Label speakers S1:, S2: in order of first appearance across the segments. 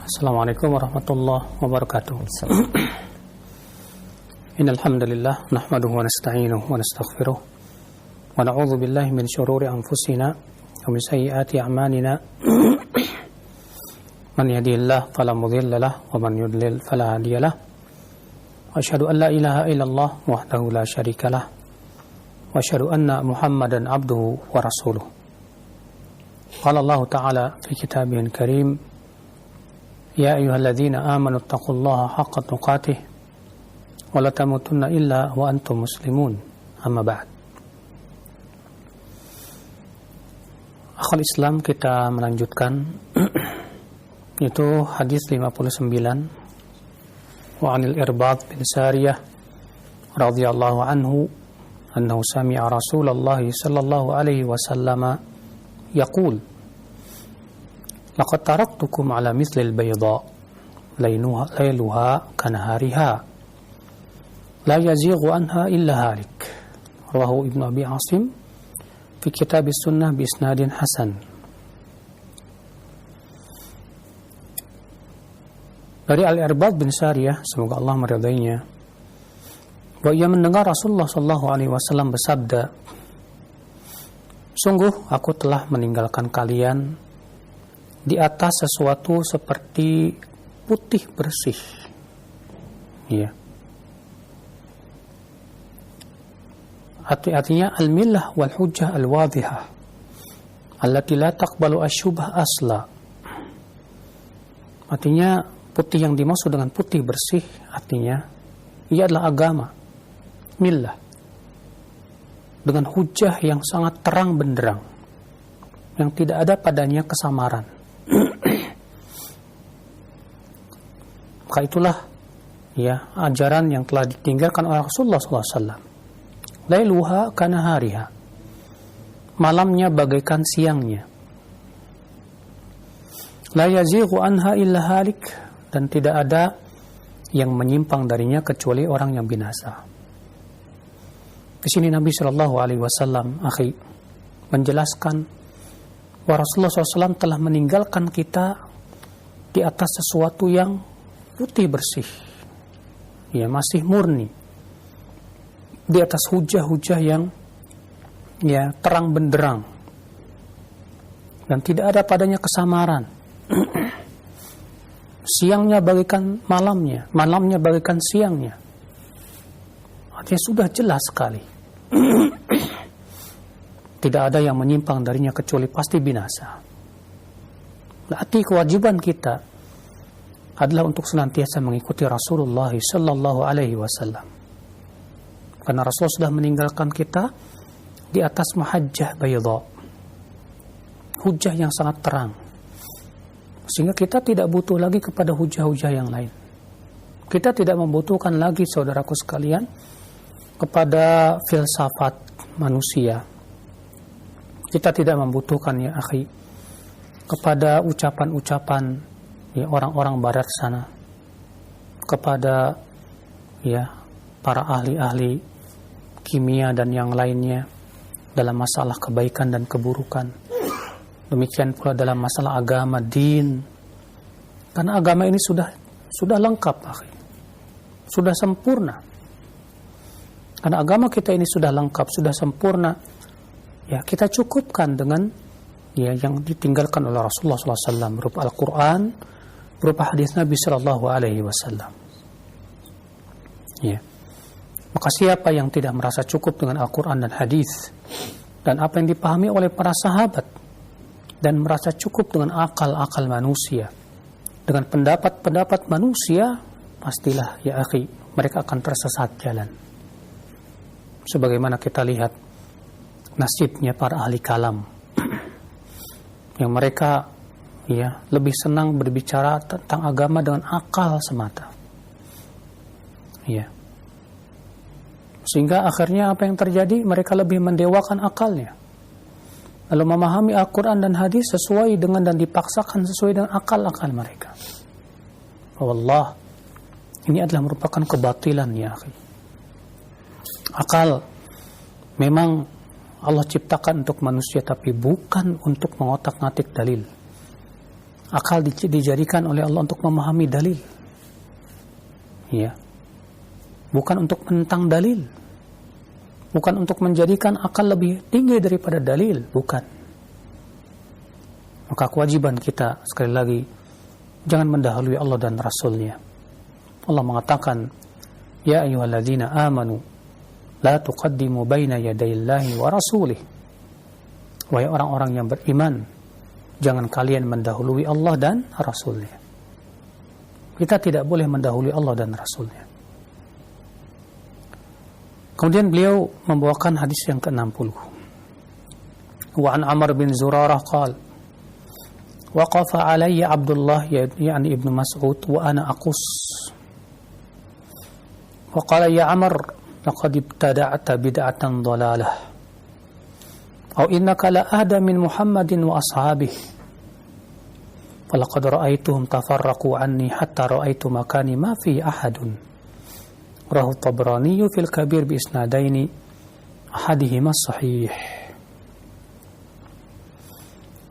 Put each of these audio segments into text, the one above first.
S1: Assalamualaikum warahmatullahi wabarakatuh. Innal hamdalillah nahmaduhu wa nasta'inuhu wa nastaghfiruh wa na'udzu billahi min shururi anfusina wa min sayyiati a'malina. Man yahdihillahu fala mudilla lahu wa man yudlil fala hadiya lahu. Wa asyhadu an la ilaha illallah wahdahu la syarika lahu wa asyhadu anna Muhammadan abduhu wa rasuluh. Qala Allah ta'ala fi kitabihil karim, ya ayyuhalladzina amanu taqullaha haqqa tuqatih wa la tamutunna illa wa antum muslimun. Amma ba'd. Akhul Islam, kita melanjutkan itu hadis 59 wa 'anil Irbad bin Sariyah radhiyallahu anhu annahu sami'a Rasulullah sallallahu alaihi wasallam yaqul laqad taraktukum ala mithlil bayda layluha kanahariha la yazighu anha illa halik. Rawahu Ibnu Abi Asim fi kitab sunnah bi isnadin hasan. Dari Al-Irbad bin Sariyah, semoga Allah meridainya, bahwa ia mendengar Rasulullah sallallahu alaihi wasallam bersabda, sungguh aku telah meninggalkan kalian di atas sesuatu seperti putih bersih. Ya. Artinya al-millah wal hujjah al-wadhihah allati la taqbalu asyubah asla. Artinya putih yang dimaksud dengan putih bersih artinya ia adalah agama, millah, dengan hujjah yang sangat terang benderang, yang tidak ada padanya kesamaran. Maka itulah ya ajaran yang telah ditinggalkan oleh Rasulullah SAW. Lailuha kanahariha, malamnya bagaikan siangnya. La yazighu anha illa halik, dan tidak ada yang menyimpang darinya kecuali orang yang binasa. Di sini Nabi Shallallahu Alaihi Wasallam menjelaskan bahwa Rasulullah SAW telah meninggalkan kita di atas sesuatu yang putih bersih, ya masih murni, di atas hujah-hujah yang ya terang benderang dan tidak ada padanya kesamaran. Siangnya bagaikan malamnya, malamnya bagaikan siangnya. Artinya sudah jelas sekali. Tidak ada yang menyimpang darinya kecuali pasti binasa. Berarti kewajiban kita adalah untuk senantiasa mengikuti Rasulullah sallallahu alaihi wasallam. Karena Rasulullah sudah meninggalkan kita di atas mahajjah bayda, hujah yang sangat terang. Sehingga kita tidak butuh lagi kepada hujah-hujah yang lain. Kita tidak membutuhkan lagi, saudaraku sekalian, kepada filsafat manusia. Kita tidak membutuhkan, ya akhi, kepada ucapan-ucapan ya orang-orang barat sana, kepada ya para ahli-ahli kimia dan yang lainnya dalam masalah kebaikan dan keburukan. Demikian pula dalam masalah agama, din. Karena agama ini sudah lengkap, akhi. Sudah sempurna. Karena agama kita ini sudah lengkap, sudah sempurna. Ya, kita cukupkan dengan ya yang ditinggalkan oleh Rasulullah SAW berupa Al-Quran, berupa hadis Nabi Sallallahu Alaihi Wasallam. Ya. Maka siapa yang tidak merasa cukup dengan Al-Quran dan hadis dan apa yang dipahami oleh para sahabat, dan merasa cukup dengan akal-akal manusia, dengan pendapat-pendapat manusia, pastilah ya akhi, mereka akan tersesat jalan. Sebagaimana kita lihat nasibnya para ahli kalam, yang mereka ya lebih senang berbicara tentang agama dengan akal semata. Ya. Sehingga akhirnya apa yang terjadi? Mereka lebih mendewakan akalnya. Lalu memahami Al-Quran dan hadis sesuai dengan dan dipaksakan sesuai dengan akal-akal mereka. Wallah, ini adalah merupakan kebatilan, ya akhi. Akal memang Allah ciptakan untuk manusia, tapi bukan untuk mengotak-ngatik dalil. Akal dijadikan oleh Allah untuk memahami dalil. Ya. Bukan untuk menentang dalil. Bukan untuk menjadikan akal lebih tinggi daripada dalil, bukan. Maka kewajiban kita sekali lagi jangan mendahului Allah dan Rasul-Nya. Allah mengatakan, "Ya ayyuhalladzina amanu la tuqaddimu baina yadayillahi wa rasulih." Wahai orang-orang yang beriman, jangan kalian mendahului Allah dan Rasul-Nya. Kita tidak boleh mendahului Allah dan Rasul-Nya. Kemudian beliau membawakan hadis yang ke-60. Wa an Amr bin Zurarah qala waqafa alayya Abdullah yani Ibnu Mas'ud wa ana aqus. Wa qala ya Amr laqad ibtada'ta bid'atan dhalalah. Aw innaka la ahda min Muhammadin wa ashabihi. Falaqad ra'aituhum tafarraqu anni hatta ra'aitu makani ma fi ahadun. Rahu Tabrani fil Kabir bi isnadaini ahadihima sahih.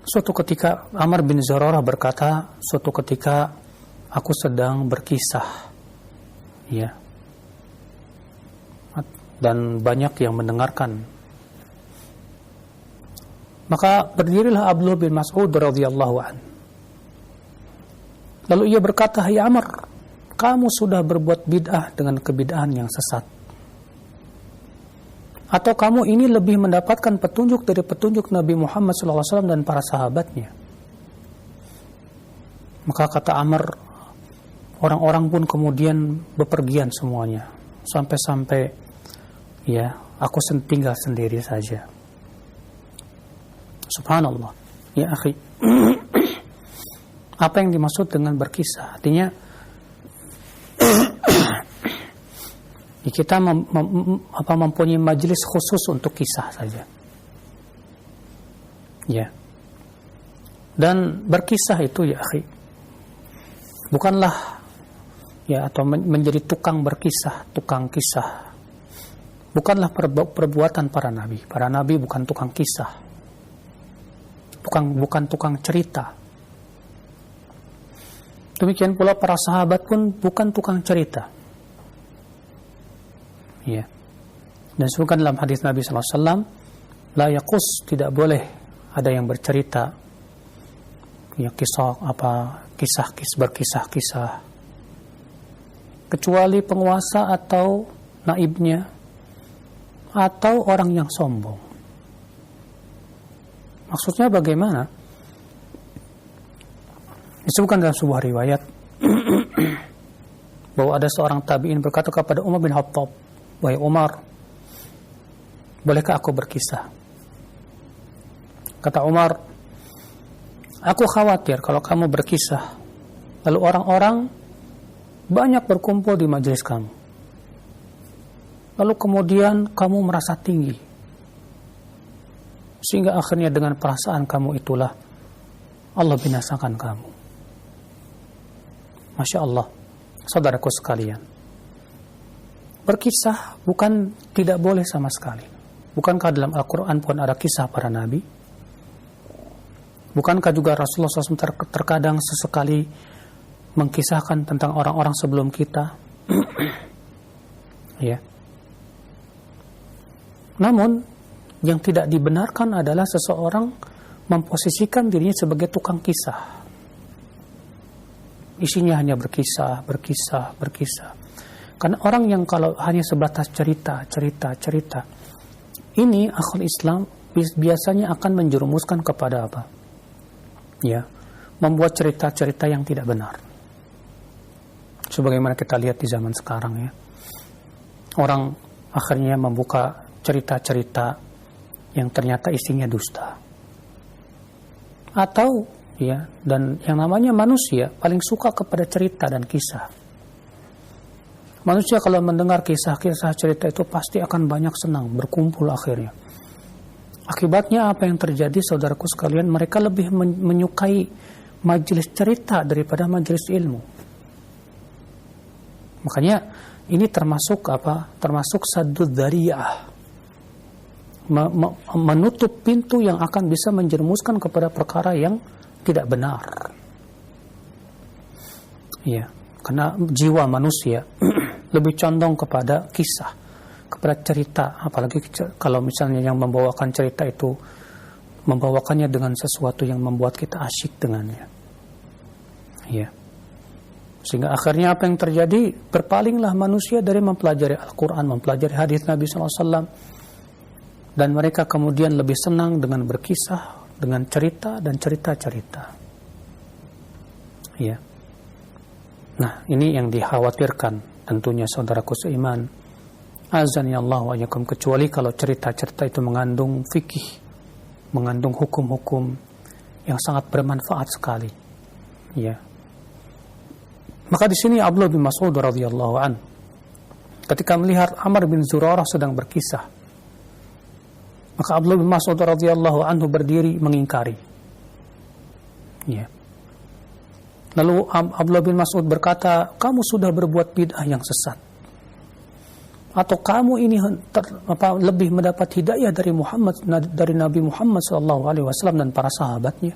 S1: Suatu ketika Amr bin Zurarah berkata, suatu ketika aku sedang berkisah, ya, dan banyak yang mendengarkan. Maka berdirilah Abdullah bin Mas'ud radhiyallahu anhu. Lalu ia berkata, "Hai Amr, kamu sudah berbuat bid'ah dengan kebid'ahan yang sesat. Atau kamu ini lebih mendapatkan petunjuk dari petunjuk Nabi Muhammad SAW dan para sahabatnya." Maka kata Amr, orang-orang pun kemudian bepergian semuanya. Sampai-sampai, ya, aku tinggal sendiri saja. Subhanallah. Ya akhi, apa yang dimaksud dengan berkisah? Artinya, kita mempunyai majelis khusus untuk kisah saja, ya. Dan berkisah itu, ya akhi, bukanlah, ya, atau menjadi tukang berkisah, tukang kisah, bukanlah perbuatan para nabi. Para nabi bukan tukang kisah, bukan tukang cerita. Demikian pula para sahabat pun bukan tukang cerita. Ya. Dan disebutkan dalam hadis Nabi SAW, la yaqus, tidak boleh ada yang bercerita, ya, berkisah-kisah, kecuali penguasa atau naibnya atau orang yang sombong. Maksudnya bagaimana? Disebutkan dalam sebuah riwayat bahwa ada seorang tabi'in berkata kepada Umar bin Khattab, "Wahai Umar, bolehkah aku berkisah?" Kata Umar, "Aku khawatir kalau kamu berkisah, lalu orang-orang banyak berkumpul di majelis kamu. Lalu kemudian kamu merasa tinggi, sehingga akhirnya dengan perasaan kamu itulah Allah binasakan kamu." Masya Allah, saudaraku sekalian, berkisah bukan tidak boleh sama sekali. Bukankah dalam Al-Quran pun ada kisah para nabi? Bukankah juga Rasulullah SAW terkadang sesekali mengkisahkan tentang orang-orang sebelum kita? Ya. Namun yang tidak dibenarkan adalah seseorang memposisikan dirinya sebagai tukang kisah. Isinya hanya berkisah. Karena orang yang kalau hanya sebatas cerita, ini akal Islam biasanya akan menjerumuskan kepada apa? Ya, membuat cerita-cerita yang tidak benar. Sebagaimana kita lihat di zaman sekarang, ya. Orang akhirnya membuka cerita-cerita yang ternyata isinya dusta. Atau, ya, dan yang namanya manusia paling suka kepada cerita dan kisah. Manusia kalau mendengar kisah-kisah cerita itu pasti akan banyak senang, berkumpul akhirnya. Akibatnya apa yang terjadi, saudaraku sekalian? Mereka lebih menyukai majelis cerita daripada majelis ilmu. Makanya ini termasuk apa? Termasuk saddud dzariyah, menutup pintu yang akan bisa menjerumuskan kepada perkara yang tidak benar. Ya, karena jiwa manusia lebih condong kepada kisah, kepada cerita, apalagi kalau misalnya yang membawakan cerita itu membawakannya dengan sesuatu yang membuat kita asyik dengannya. Ya. Sehingga akhirnya apa yang terjadi? Berpalinglah manusia dari mempelajari Al-Quran, mempelajari hadis Nabi SAW, dan mereka kemudian lebih senang dengan berkisah, dengan cerita dan cerita-cerita. Ya. Nah, ini yang dikhawatirkan tentunya saudaraku seiman. Azani Allah wa iyyakum, kecuali kalau cerita-cerita itu mengandung fikih, mengandung hukum-hukum yang sangat bermanfaat sekali. Ya. Maka di sini Abdullah bin Mas'ud radhiyallahu an, ketika melihat Amr bin Zurarah sedang berkisah, maka Abdullah bin Mas'ud radhiyallahu anhu berdiri mengingkari. Ya. Lalu Abdullah bin Mas'ud berkata, kamu sudah berbuat bid'ah yang sesat, atau kamu ini lebih mendapat hidayah dari Nabi Muhammad SAW dan para sahabatnya.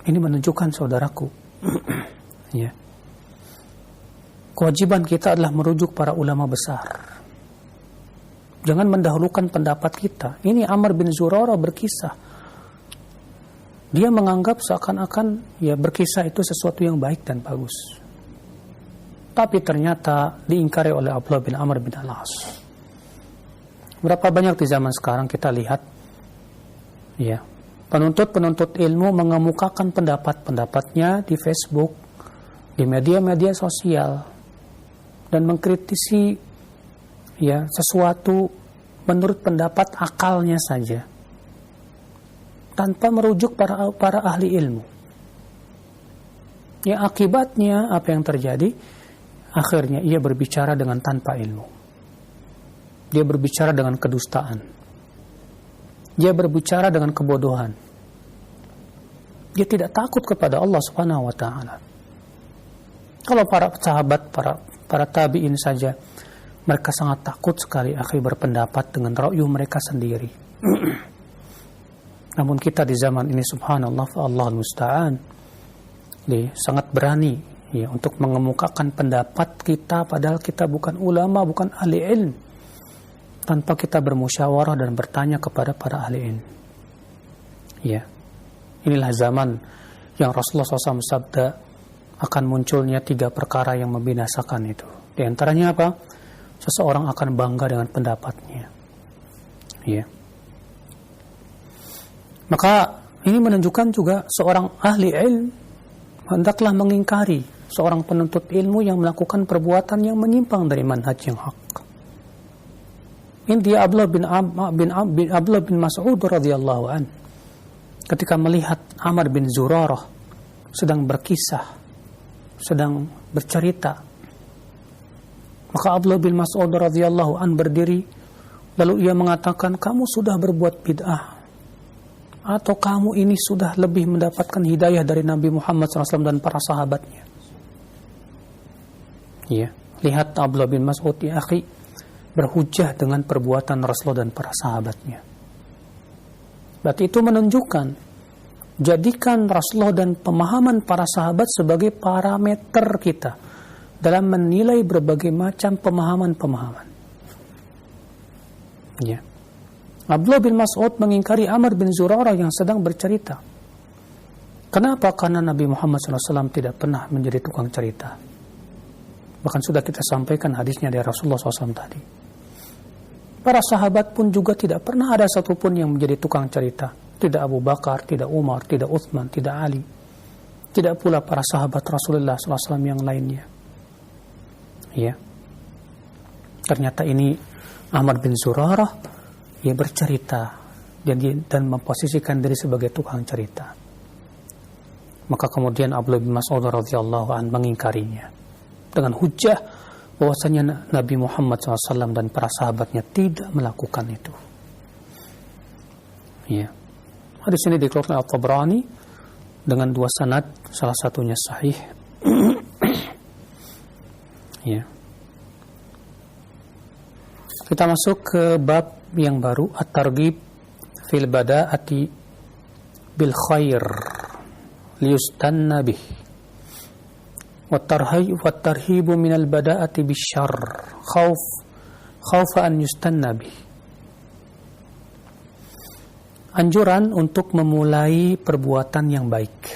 S1: Ini menunjukkan saudaraku, ya, kewajiban kita adalah merujuk para ulama besar. Jangan mendahulukan pendapat kita. Ini Amr bin Zurarah berkisah. Dia menganggap seakan-akan ya berkisah itu sesuatu yang baik dan bagus. Tapi ternyata diingkari oleh Abdullah bin Amr bin Al-As. Berapa banyak di zaman sekarang kita lihat, ya, penuntut-penuntut ilmu mengemukakan pendapat-pendapatnya di Facebook, di media-media sosial, dan mengkritisi ya sesuatu menurut pendapat akalnya saja, tanpa merujuk para ahli ilmu. Ya, akibatnya apa yang terjadi? Akhirnya ia berbicara dengan tanpa ilmu. Dia berbicara dengan kedustaan. Dia berbicara dengan kebodohan. Dia tidak takut kepada Allah Subhanahu wa taala. Kalau para sahabat, para tabi'in saja, mereka sangat takut sekali berpendapat dengan ra'yu mereka sendiri. Namun kita di zaman ini subhanallah Allahul musta'an, sangat berani ya untuk mengemukakan pendapat kita padahal kita bukan ulama, bukan ahli ilmu, tanpa kita bermusyawarah dan bertanya kepada para ahli ilmu. Ya. Inilah zaman yang Rasulullah SAW sabda akan munculnya 3 perkara yang membinasakan itu. Di antaranya apa? Seseorang akan bangga dengan pendapatnya. Ya. Maka ini menunjukkan juga seorang ahli ilmu hendaklah mengingkari seorang penuntut ilmu yang melakukan perbuatan yang menyimpang dari manhaj yang hak. Ini dia Abdullah bin Mas'ud radhiyallahu an, ketika melihat Amr bin Zurarah sedang berkisah, sedang bercerita, maka Abdullah bin Mas'ud radhiyallahu an berdiri, lalu ia mengatakan, kamu sudah berbuat bid'ah, atau kamu ini sudah lebih mendapatkan hidayah dari Nabi Muhammad SAW dan para sahabatnya. Ya, lihat Abdullah bin Mas'ud, ya akhi, berhujjah dengan perbuatan Rasulullah dan para sahabatnya. Berarti itu menunjukkan, jadikan Rasulullah dan pemahaman para sahabat sebagai parameter kita dalam menilai berbagai macam pemahaman-pemahaman. Ya. Abdullah bin Mas'ud mengingkari Amr bin Zurarah yang sedang bercerita. Kenapa? Karena Nabi Muhammad SAW tidak pernah menjadi tukang cerita. Bahkan sudah kita sampaikan hadisnya dari Rasulullah SAW tadi. Para sahabat pun juga tidak pernah ada satupun yang menjadi tukang cerita. Tidak Abu Bakar, tidak Umar, tidak Utsman, tidak Ali. Tidak pula para sahabat Rasulullah SAW yang lainnya. Ya. Ternyata ini Amr bin Zurarah, ia bercerita dan memposisikan diri sebagai tukang cerita. Maka kemudian Abdullah bin Mas'ud radhiyallahu an mengingkarinya dengan hujjah bahwasanya Nabi Muhammad SAW dan para sahabatnya tidak melakukan itu. Ya. Hadis ini dikeluarkan oleh At-Tabrani dengan 2 sanad, salah satunya sahih. Ya. Kita masuk ke bab yang baru, at-targhib fil bada'ati bil khair liyustanna bih. Wat-tarhibu minal bada'ati bisyarr khaufa an yustanna bih. Anjuran untuk memulai perbuatan yang baik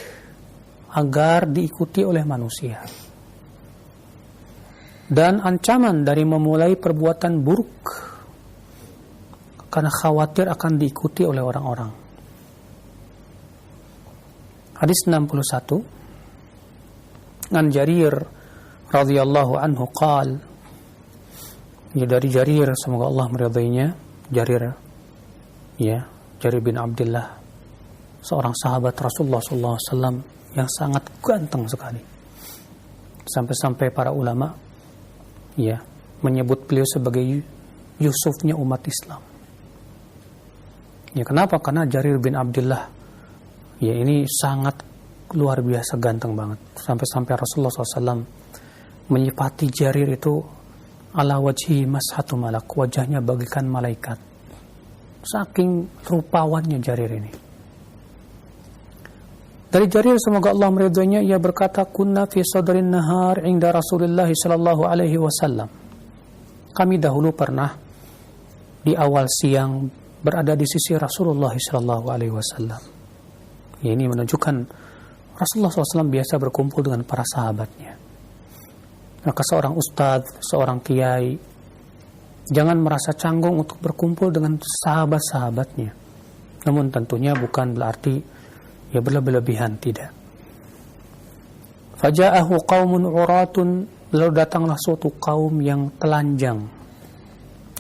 S1: agar diikuti oleh manusia. Dan ancaman dari memulai perbuatan buruk karena khawatir akan diikuti oleh orang-orang. Hadis 61 an Jarir radhiyallahu anhu qala, ya, dari Jarir, semoga Allah meridainya, Jarir bin Abdullah, seorang sahabat Rasulullah SAW yang sangat ganteng sekali. Sampai-sampai para ulama menyebut beliau sebagai Yusufnya umat Islam. Ya, kenapa? Karena Jarir bin Abdullah ini sangat luar biasa ganteng banget. Sampai-sampai Rasulullah SAW menyifati Jarir itu ala wajhi mashatu malak, wajahnya bagikan malaikat. Saking rupawannya Jarir ini. Dari Jarir, semoga Allah meridhoinya, ia berkata, kunna fi sadrin nahar inda Rasulullah sallallahu alaihi wasallam. Kami dahulu pernah di awal siang berada di sisi Rasulullah sallallahu alaihi wasallam. Ya, ini menunjukkan Rasulullah SAW biasa berkumpul dengan para sahabatnya. Maka seorang ustadz, seorang kiai, jangan merasa canggung untuk berkumpul dengan sahabat-sahabatnya. Namun tentunya bukan berarti berlebihan, tidak. Faja'ahu qaumun uratun, lalu datanglah suatu kaum yang telanjang,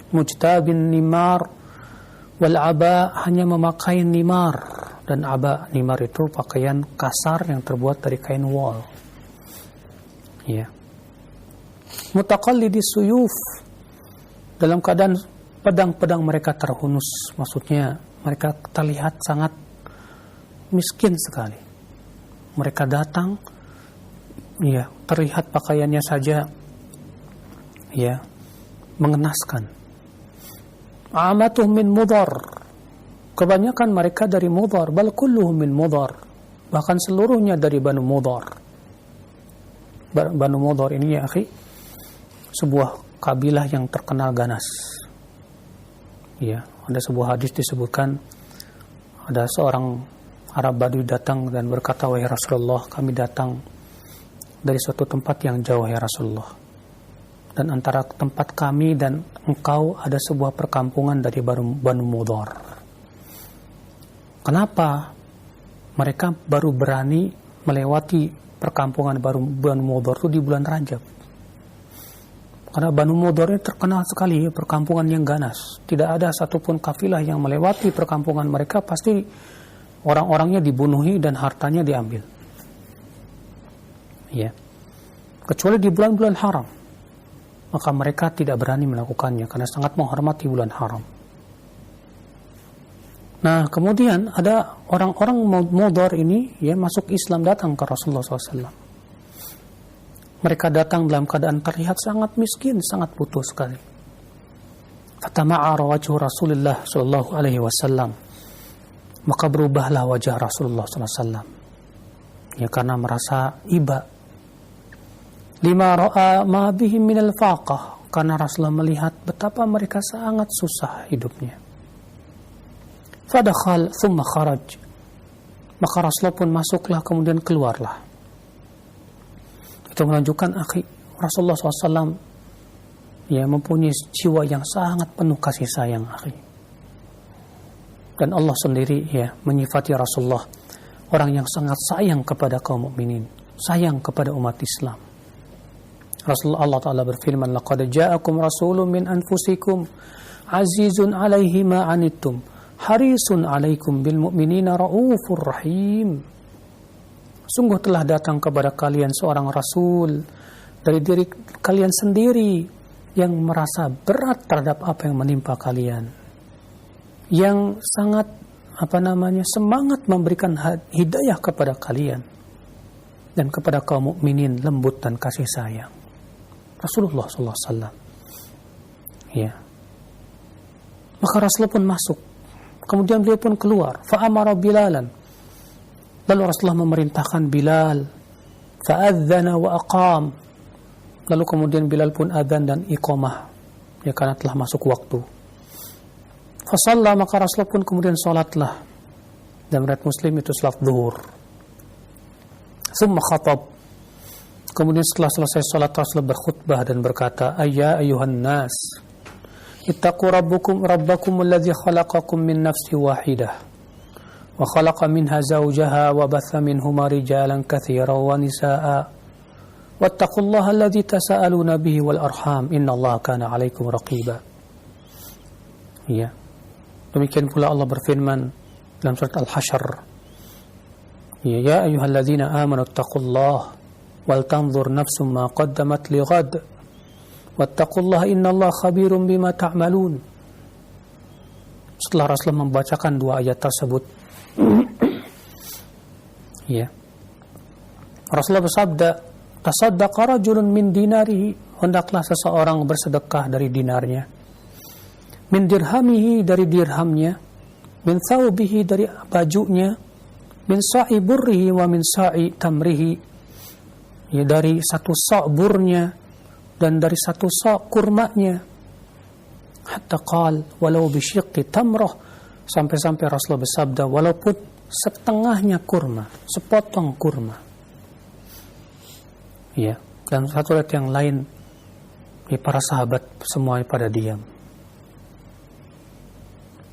S1: mujtabin nimar wal aba, hanya memakai nimar dan aba. Nimar itu pakaian kasar yang terbuat dari kain wol. Ya. Mutaqallidis suyuf, dalam keadaan pedang-pedang mereka terhunus, maksudnya mereka terlihat sangat miskin sekali. Mereka datang, terlihat pakaiannya saja, mengenaskan. Amatuhum min Mudhar, kebanyakan mereka dari Mudhar, bal kulluhum min Mudhar, bahkan seluruhnya dari Banu Mudhar. Banu Mudhar ini, ya akhi, sebuah kabilah yang terkenal ganas. Ya, ada sebuah hadis disebutkan, ada seorang Arab Badui datang dan berkata, wahai Rasulullah, kami datang dari suatu tempat yang jauh, ya Rasulullah. Dan antara tempat kami dan engkau ada sebuah perkampungan dari Banu Mudhar. Kenapa mereka baru berani melewati perkampungan Banu Mudhar itu di bulan Rajab? Karena Banu Mudhar ini terkenal sekali, perkampungan yang ganas. Tidak ada satupun kafilah yang melewati perkampungan mereka, pasti orang-orangnya dibunuhi dan hartanya diambil. Ya. Kecuali di bulan-bulan haram. Maka mereka tidak berani melakukannya karena sangat menghormati bulan haram. Nah, kemudian ada orang-orang Mudhar ini masuk Islam, datang ke Rasulullah SAW. Mereka datang dalam keadaan terlihat sangat miskin, sangat butuh sekali. Fatama'ara wajhu Rasulullah sallallahu alaihi wasallam. Maka berubahlah wajah Rasulullah SAW. Ya, karena merasa iba. Lima ra'a ma bihim minal faqah, karena Rasulullah melihat betapa mereka sangat susah hidupnya. Fadakhal thumma kharaj, maka Rasulullah pun masuklah kemudian keluarlah. Itu menunjukkan, akhi, Rasulullah SAW mempunyai jiwa yang sangat penuh kasih sayang, akhi. Dan Allah sendiri menyifati Rasulullah, orang yang sangat sayang kepada kaum mukminin, sayang kepada umat Islam. Rasulullah, Allah Ta'ala berfirman, laqad ja'akum rasulun min anfusikum azizun 'alaihi ma 'anittum harisun 'alaikum bil mu'minina raufur rahim. Sungguh telah datang kepada kalian seorang rasul dari diri kalian sendiri yang merasa berat terhadap apa yang menimpa kalian, yang sangat semangat memberikan hidayah kepada kalian dan kepada kaum mukminin, lembut dan kasih sayang. Rasulullah SAW. Ya. Maka Rasulullah pun masuk. Kemudian beliau pun keluar. Fa'amara Bilalan. Lalu Rasulullah memerintahkan Bilal Fa'adzana wa aqam. Lalu kemudian Bilal pun adzan dan iqamah, ya, karena telah masuk waktu. Fasalla, maka Rasul pun kemudian salatlah. Dan riwayat Muslim itu salat zuhur. Tsumma khatab. Kemudian setelah selesai salat, Rasul berkhutbah dan berkata, "Ayya ayyuhan nas, ittaqu rabbakum alladzi khalaqakum min nafsin wahidah wa khalaqa minha zawjaha wa batha minhuma rijalan katsiran wa nisaa'a wattaqullaha alladzi tasaaluna bihi wal arham innallaha kana 'alaikum raqiba." Ya. Demikian pula Allah berfirman dalam surat Al-Hasyr, "Ya ayyuhalladzina amanu taqullaha wal tanzur nafsum ma qaddamat lighad wattaqullaha innallaha khabirum bima ta'malun." Setelah Rasul membacakan dua ayat tersebut, ya, Rasulullah bersabda, "Tasaddaqa rajulun min dinarihi," hendaklah seseorang bersedekah dari dinarnya, min dirhamihi, dari dirhamnya, min thawbihi, dari bajunya, min sa'i burrihi wa min sa'i tamrihi, ya, dari satu sa' burnya dan dari satu sa' kurmanya, hatta qal walau bisyiqqi tamrah, sampai-sampai Rasulullah bersabda walaupun setengahnya kurma, sepotong kurma. Ya, dan satu ayat yang lain, ya, para sahabat semuanya pada diam.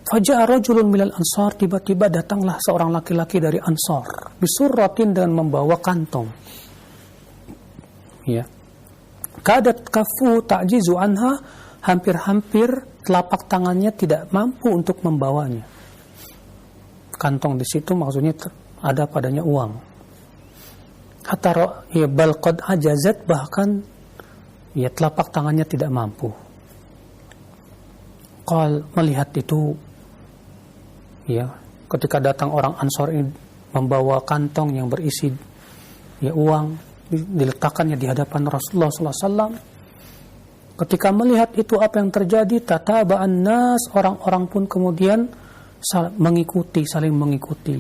S1: Faja'a rajulun minal ansar, tiba-tiba datanglah seorang laki-laki dari Ansar, bisurratin, dengan membawa kantong. Ya. Kadat kafu ta'jizu anha, hampir-hampir telapak tangannya tidak mampu untuk membawanya. Kantong di situ maksudnya ada padanya uang. Hatta ya bal qad ajazat, bahkan ya telapak tangannya tidak mampu. Qal, melihat itu, ya, ketika datang orang Ansar ini membawa kantong yang berisi, ya, uang, diletakkannya di hadapan Rasulullah SAW. Ketika melihat itu, apa yang terjadi? Tataba'an nas, orang-orang pun kemudian saling mengikuti,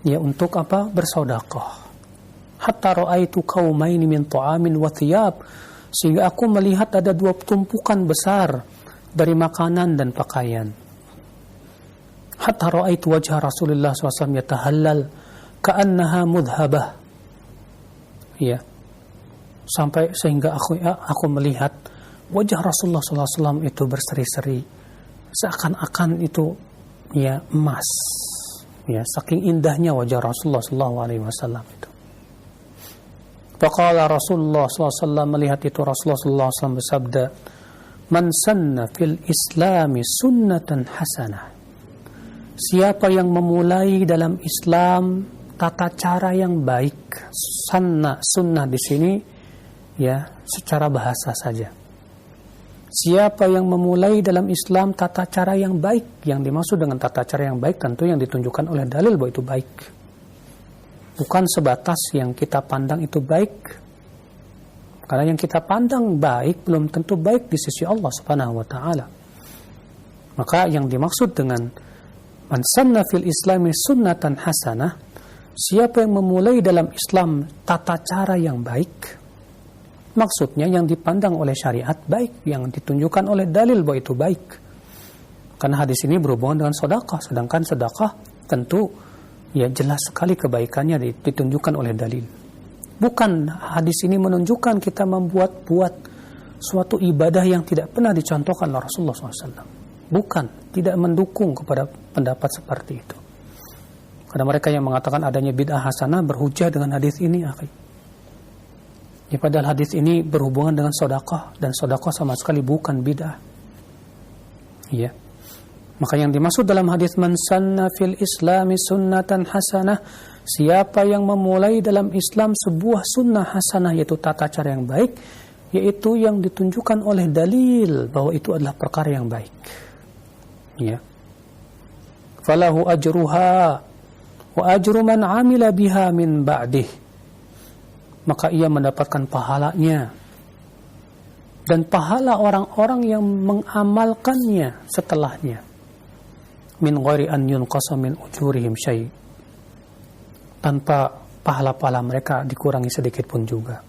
S1: ya, untuk apa? Bersedekah. Hatta ra'aitu qaumaini min ta'amin wa thiyab, sehingga aku melihat ada dua tumpukan besar dari makanan dan pakaian. Hatta ra'aitu wajha Rasulullah SAW yatahallal ka'annaha mudhabah, ya, sampai sehingga aku melihat wajah Rasulullah SAW itu berseri-seri, seakan-akan itu, ya, emas, ya, saking indahnya wajah Rasulullah SAW itu. Faqala Rasulullah SAW, melihat itu Rasulullah SAW bersabda, "Man sanna fil islami sunnatan hasanah." Siapa yang memulai dalam Islam tata cara yang baik. Sunnah di sini, ya, secara bahasa saja. Siapa yang memulai dalam Islam tata cara yang baik, yang dimaksud dengan tata cara yang baik tentu yang ditunjukkan oleh dalil bahwa itu baik. Bukan sebatas yang kita pandang itu baik. Karena yang kita pandang baik belum tentu baik di sisi Allah Subhanahu wa taala. Maka yang dimaksud dengan man sanna fil islami sunnatan hasanah, siapa yang memulai dalam Islam tata cara yang baik, maksudnya yang dipandang oleh syariat baik, yang ditunjukkan oleh dalil bahwa itu baik. Karena hadis ini berhubungan dengan sedekah, sedangkan sedekah tentu, ya, jelas sekali kebaikannya ditunjukkan oleh dalil. Bukan hadis ini menunjukkan kita membuat-buat suatu ibadah yang tidak pernah dicontohkan oleh Rasulullah SAW. Bukan, tidak mendukung kepada pendapat seperti itu. Karena mereka yang mengatakan adanya bid'ah hasanah berhujah dengan hadis ini, akhi. Ya, padahal hadis ini berhubungan dengan sedekah, dan sedekah sama sekali bukan bid'ah. Ya. Maka yang dimaksud dalam hadis man sanna fil islami sunnatan hasanah, siapa yang memulai dalam Islam sebuah sunnah hasanah, yaitu tata cara yang baik, yaitu yang ditunjukkan oleh dalil bahwa itu adalah perkara yang baik. Ya. Falahu ajruha wa ajru man amila biha min ba'dih, maka ia mendapatkan pahalanya dan pahala orang-orang yang mengamalkannya setelahnya, min ghairi an yunqasa min ujurihim syai', tanpa pahala-pahala mereka dikurangi sedikit pun juga.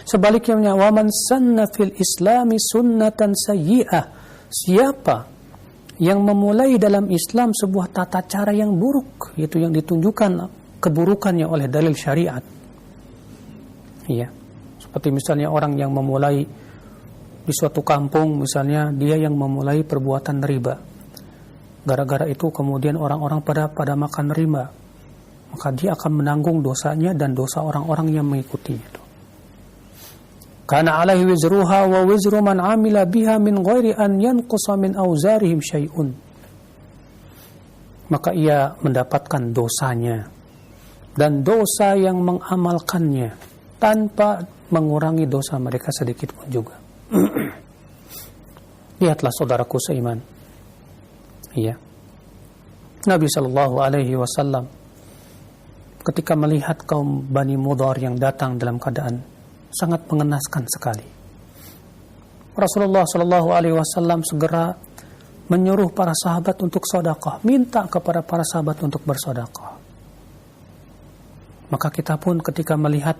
S1: Sebaliknya, wa man sanna fil islami sunnatan sayyi'ah, siapa yang memulai dalam Islam sebuah tata cara yang buruk, yaitu yang ditunjukkan keburukannya oleh dalil syariat. Iya. Seperti misalnya orang yang memulai di suatu kampung, misalnya dia yang memulai perbuatan riba. Gara-gara itu kemudian orang-orang pada makan riba, maka dia akan menanggung dosanya dan dosa orang-orang yang mengikutinya itu. Kana alaihi wizruha wa wizru man amila biha min ghairi an yanqusa min auzarihim syai'un. Maka ia mendapatkan dosanya dan dosa yang mengamalkannya tanpa mengurangi dosa mereka sedikit pun juga. Lihatlah saudaraku seiman. Iya. Nabi SAW ketika melihat kaum Bani Mudhar yang datang dalam keadaan sangat mengenaskan sekali, Rasulullah SAW segera menyuruh para sahabat untuk sedekah, minta kepada para sahabat untuk bersedekah. Maka kita pun ketika melihat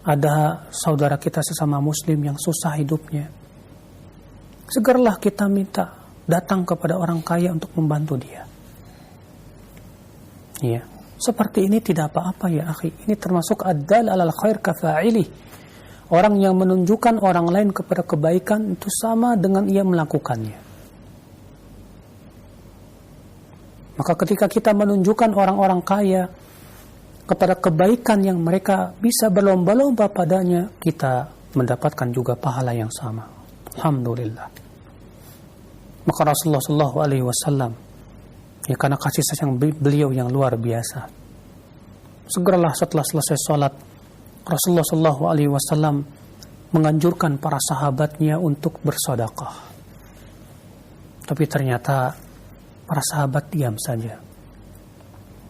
S1: ada saudara kita sesama muslim yang susah hidupnya, segeralah kita minta datang kepada orang kaya untuk membantu dia. Iya, seperti ini tidak apa-apa ya akhi. Ini termasuk ad-dal alal khair kafa'ilih. Orang yang menunjukkan orang lain kepada kebaikan itu sama dengan ia melakukannya. Maka ketika kita menunjukkan orang-orang kaya kepada kebaikan yang mereka bisa berlomba-lomba padanya, kita mendapatkan juga pahala yang sama. Alhamdulillah. Maka Rasulullah SAW, ya karena kasih sayang beliau yang luar biasa, segeralah setelah selesai sholat, Rasulullah SAW menganjurkan para sahabatnya untuk bersedekah. Tapi ternyata para sahabat diam saja.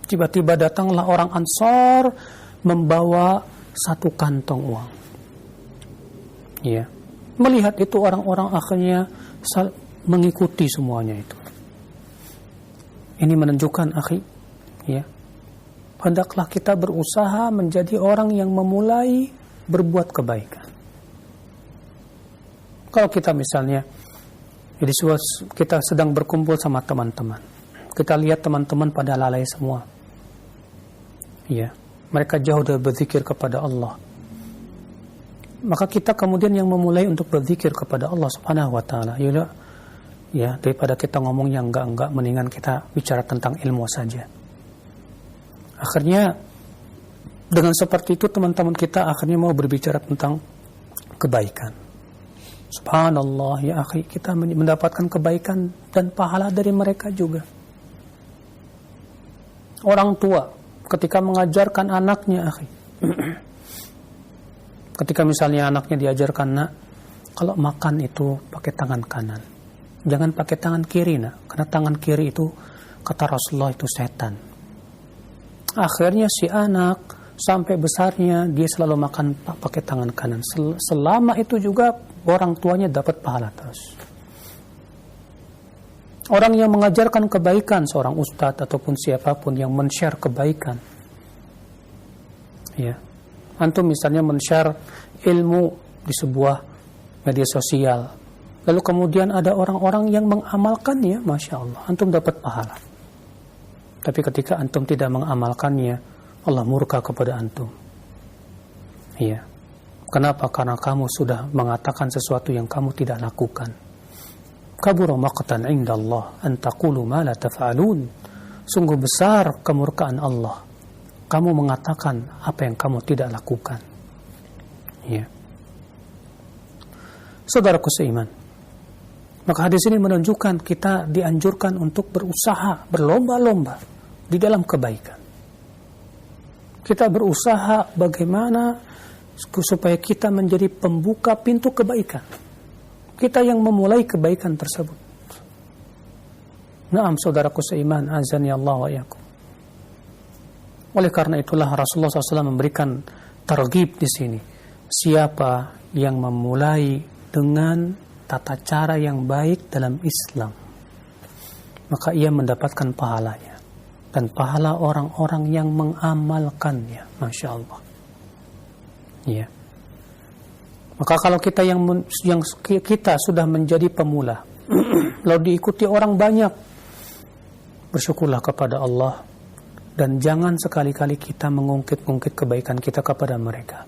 S1: Tiba-tiba datanglah orang Ansar membawa satu kantong uang. Ya, melihat itu orang-orang akhirnya mengikuti semuanya itu. Ini menunjukkan akhi, ya, hendaklah kita berusaha menjadi orang yang memulai berbuat kebaikan. Kalau kita misalnya, jadi kita sedang berkumpul sama teman-teman, kita lihat teman-teman pada lalai semua, ya, mereka jauh dari berzikir kepada Allah. Maka kita kemudian yang memulai untuk berzikir kepada Allah Subhanahu wa taala. Ya, daripada kita ngomong yang enggak, mendingan kita bicara tentang ilmu saja. Akhirnya dengan seperti itu teman-teman kita akhirnya mau berbicara tentang kebaikan. Subhanallah ya akhi, kita mendapatkan kebaikan dan pahala dari mereka juga. Orang tua ketika mengajarkan anaknya akhi, ketika misalnya anaknya diajarkan, nak, kalau makan itu pakai tangan kanan, jangan pakai tangan kiri, nak, karena tangan kiri itu kata Rasulullah itu setan. Akhirnya si anak sampai besarnya dia selalu makan pakai tangan kanan. Selama itu juga orang tuanya dapat pahala terus. Orang yang mengajarkan kebaikan, seorang ustadz ataupun siapapun yang men-share kebaikan, ya, antum misalnya men-share ilmu di sebuah media sosial, lalu kemudian ada orang-orang yang mengamalkannya, masya Allah, antum dapat pahala. Tapi ketika antum tidak mengamalkannya, Allah murka kepada antum. Iya. Kenapa? Karena kamu sudah mengatakan sesuatu yang kamu tidak lakukan. Kabura maqtan 'inda Allah an taqulu ma la taf'alun. Sungguh besar kemurkaan Allah, kamu mengatakan apa yang kamu tidak lakukan. Iya. Saudaraku seiman, maka hadis ini menunjukkan kita dianjurkan untuk berusaha, berlomba-lomba di dalam kebaikan. Kita berusaha bagaimana supaya kita menjadi pembuka pintu kebaikan. Kita yang memulai kebaikan tersebut. Naam saudaraku seiman, azani Allah wa iyyakum. Oleh karena itulah Rasulullah SAW memberikan targhib di sini. Siapa yang memulai dengan tata cara yang baik dalam Islam, maka ia mendapatkan pahalanya. dan pahala orang-orang yang mengamalkannya. Masya Allah. Ya. Maka kalau kita yang kita sudah menjadi pemula, lalu diikuti orang banyak, bersyukurlah kepada Allah dan jangan sekali-kali kita mengungkit-ungkit kebaikan kita kepada mereka.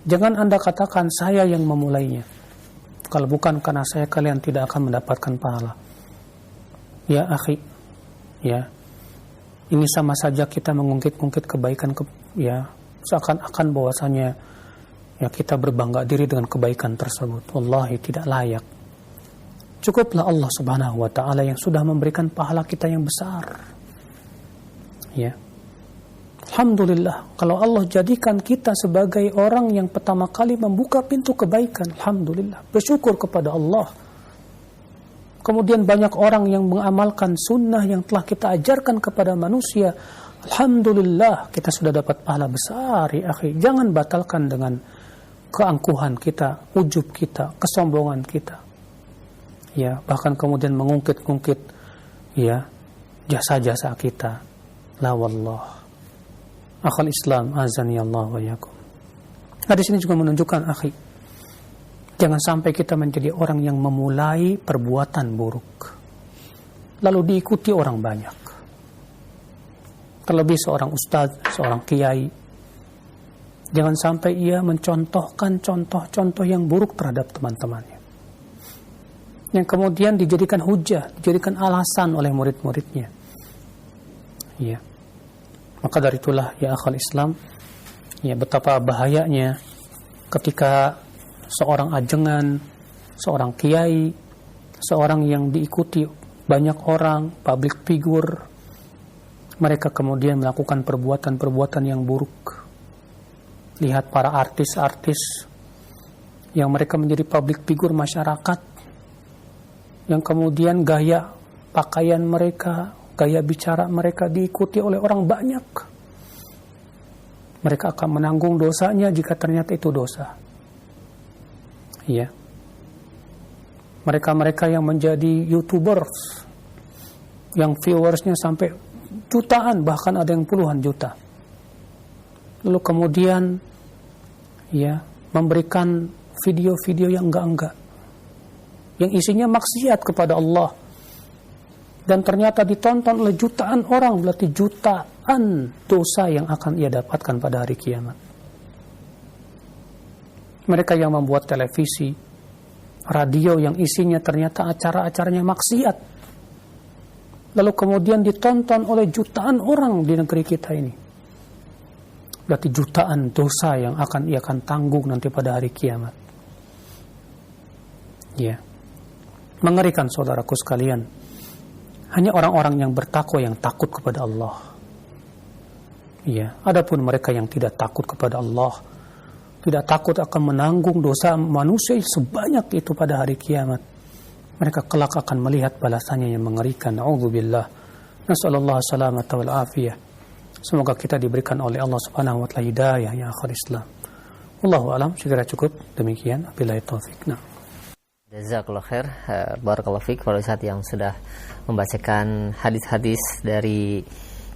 S1: Jangan Anda katakan saya yang memulainya. Kalau bukan karena saya, kalian tidak akan mendapatkan pahala. Ya akhi, ya, ini sama saja kita mengungkit-ungkit kebaikan ya, seakan-akan bahwasanya ya kita berbangga diri dengan kebaikan tersebut. Wallahi tidak layak. Cukuplah Allah Subhanahu wa taala yang sudah memberikan pahala kita yang besar. Ya. Alhamdulillah, kalau Allah jadikan kita sebagai orang yang pertama kali membuka pintu kebaikan, alhamdulillah, bersyukur kepada Allah. Kemudian banyak orang yang mengamalkan sunnah yang telah kita ajarkan kepada manusia. Alhamdulillah, kita sudah dapat pahala besar, ya akhi. Jangan batalkan dengan keangkuhan kita, ujub kita, kesombongan kita. Ya, bahkan kemudian mengungkit-ungkit ya jasa-jasa kita. La wallah. Akhal Islam, azani Allah wa yakum. Nah, di sini juga menunjukkan, akhi, jangan sampai kita menjadi orang yang memulai perbuatan buruk lalu diikuti orang banyak. Terlebih seorang ustaz, seorang kiai, jangan sampai ia mencontohkan contoh-contoh yang buruk terhadap teman-temannya, yang kemudian dijadikan hujah, dijadikan alasan oleh murid-muridnya. Ya. Maka dari itulah, ya akhal Islam, ya betapa bahayanya ketika seorang ajengan, seorang kiai, seorang yang diikuti banyak orang, public figure, mereka kemudian melakukan perbuatan-perbuatan yang buruk. Lihat para artis-artis yang mereka menjadi public figure masyarakat, yang kemudian gaya pakaian mereka, gaya bicara mereka diikuti oleh orang banyak. Mereka akan menanggung dosanya jika ternyata itu dosa. Ya. Mereka-mereka yang menjadi YouTubers, yang viewersnya sampai jutaan, bahkan ada yang puluhan juta. Lalu kemudian ya memberikan video-video yang enggak-enggak, yang isinya maksiat kepada Allah, dan ternyata ditonton oleh jutaan orang, berarti jutaan dosa yang akan ia dapatkan pada hari kiamat. Mereka yang membuat televisi, radio yang isinya ternyata acara-acaranya maksiat, lalu kemudian ditonton oleh jutaan orang di negeri kita ini, berarti jutaan dosa yang ia akan tanggung nanti pada hari kiamat. Ya, mengerikan saudaraku sekalian. Hanya orang-orang yang bertakwa yang takut kepada Allah. Ya, adapun mereka yang tidak takut kepada Allah, tidak takut akan menanggung dosa manusia sebanyak itu pada hari kiamat, mereka kelak akan melihat balasannya yang mengerikan. A'udzubillah. Nasallallahu salamata wal afiyah. Semoga kita diberikan oleh Allah Subhanahu wa taala hidayah ya akhir Islam. Wallahu alam, segera cukup demikian. Wabillahi taufik.
S2: Jazakallah khair, barakallahu fiik para ustaz yang sudah membacakan hadis-hadis dari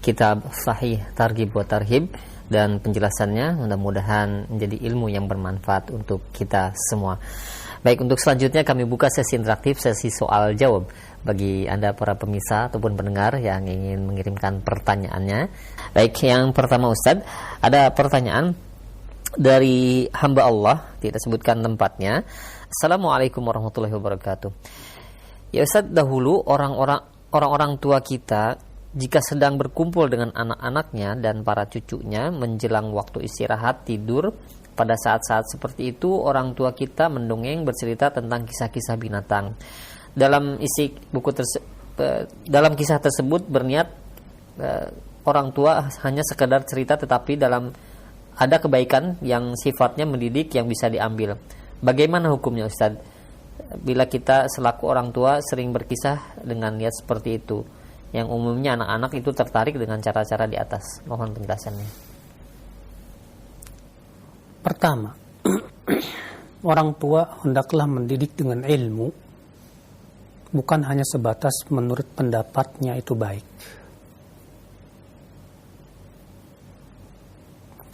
S2: kitab Sahih Targhib wa Tarhib, dan penjelasannya mudah-mudahan menjadi ilmu yang bermanfaat untuk kita semua. Baik, untuk selanjutnya kami buka sesi interaktif, sesi soal jawab bagi Anda para pemirsa ataupun pendengar yang ingin mengirimkan pertanyaannya. Baik, yang pertama Ustaz, ada pertanyaan dari hamba Allah, tidak sebutkan tempatnya. Assalamualaikum warahmatullahi wabarakatuh. Ya Ustaz, dahulu orang-orang tua kita jika sedang berkumpul dengan anak-anaknya dan para cucunya menjelang waktu istirahat tidur, pada saat-saat seperti itu orang tua kita mendongeng bercerita tentang kisah-kisah binatang. Dalam isi buku dalam kisah tersebut berniat orang tua hanya sekedar cerita, tetapi dalam ada kebaikan yang sifatnya mendidik yang bisa diambil. Bagaimana hukumnya Ustaz bila kita selaku orang tua sering berkisah dengan niat seperti itu, yang umumnya anak-anak itu tertarik dengan cara-cara di atas? Mohon penjelasannya.
S1: Pertama, orang tua hendaklah mendidik dengan ilmu, bukan hanya sebatas menurut pendapatnya itu baik.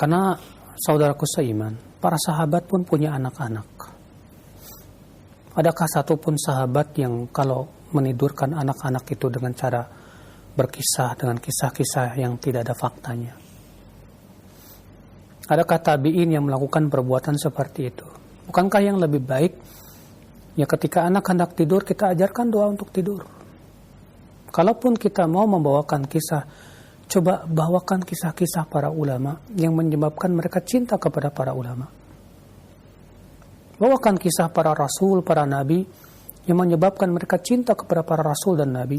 S1: Karena saudaraku seiman, para sahabat pun punya anak-anak. Adakah satu pun sahabat yang kalau menidurkan anak-anak itu dengan cara berkisah dengan kisah-kisah yang tidak ada faktanya? Adakah tabi'in yang melakukan perbuatan seperti itu? Bukankah yang lebih baik ya ketika anak hendak tidur kita ajarkan doa untuk tidur? Kalaupun kita mau membawakan kisah, coba bawakan kisah-kisah para ulama yang menyebabkan mereka cinta kepada para ulama. Bawakan kisah para rasul, para nabi yang menyebabkan mereka cinta kepada para rasul dan nabi.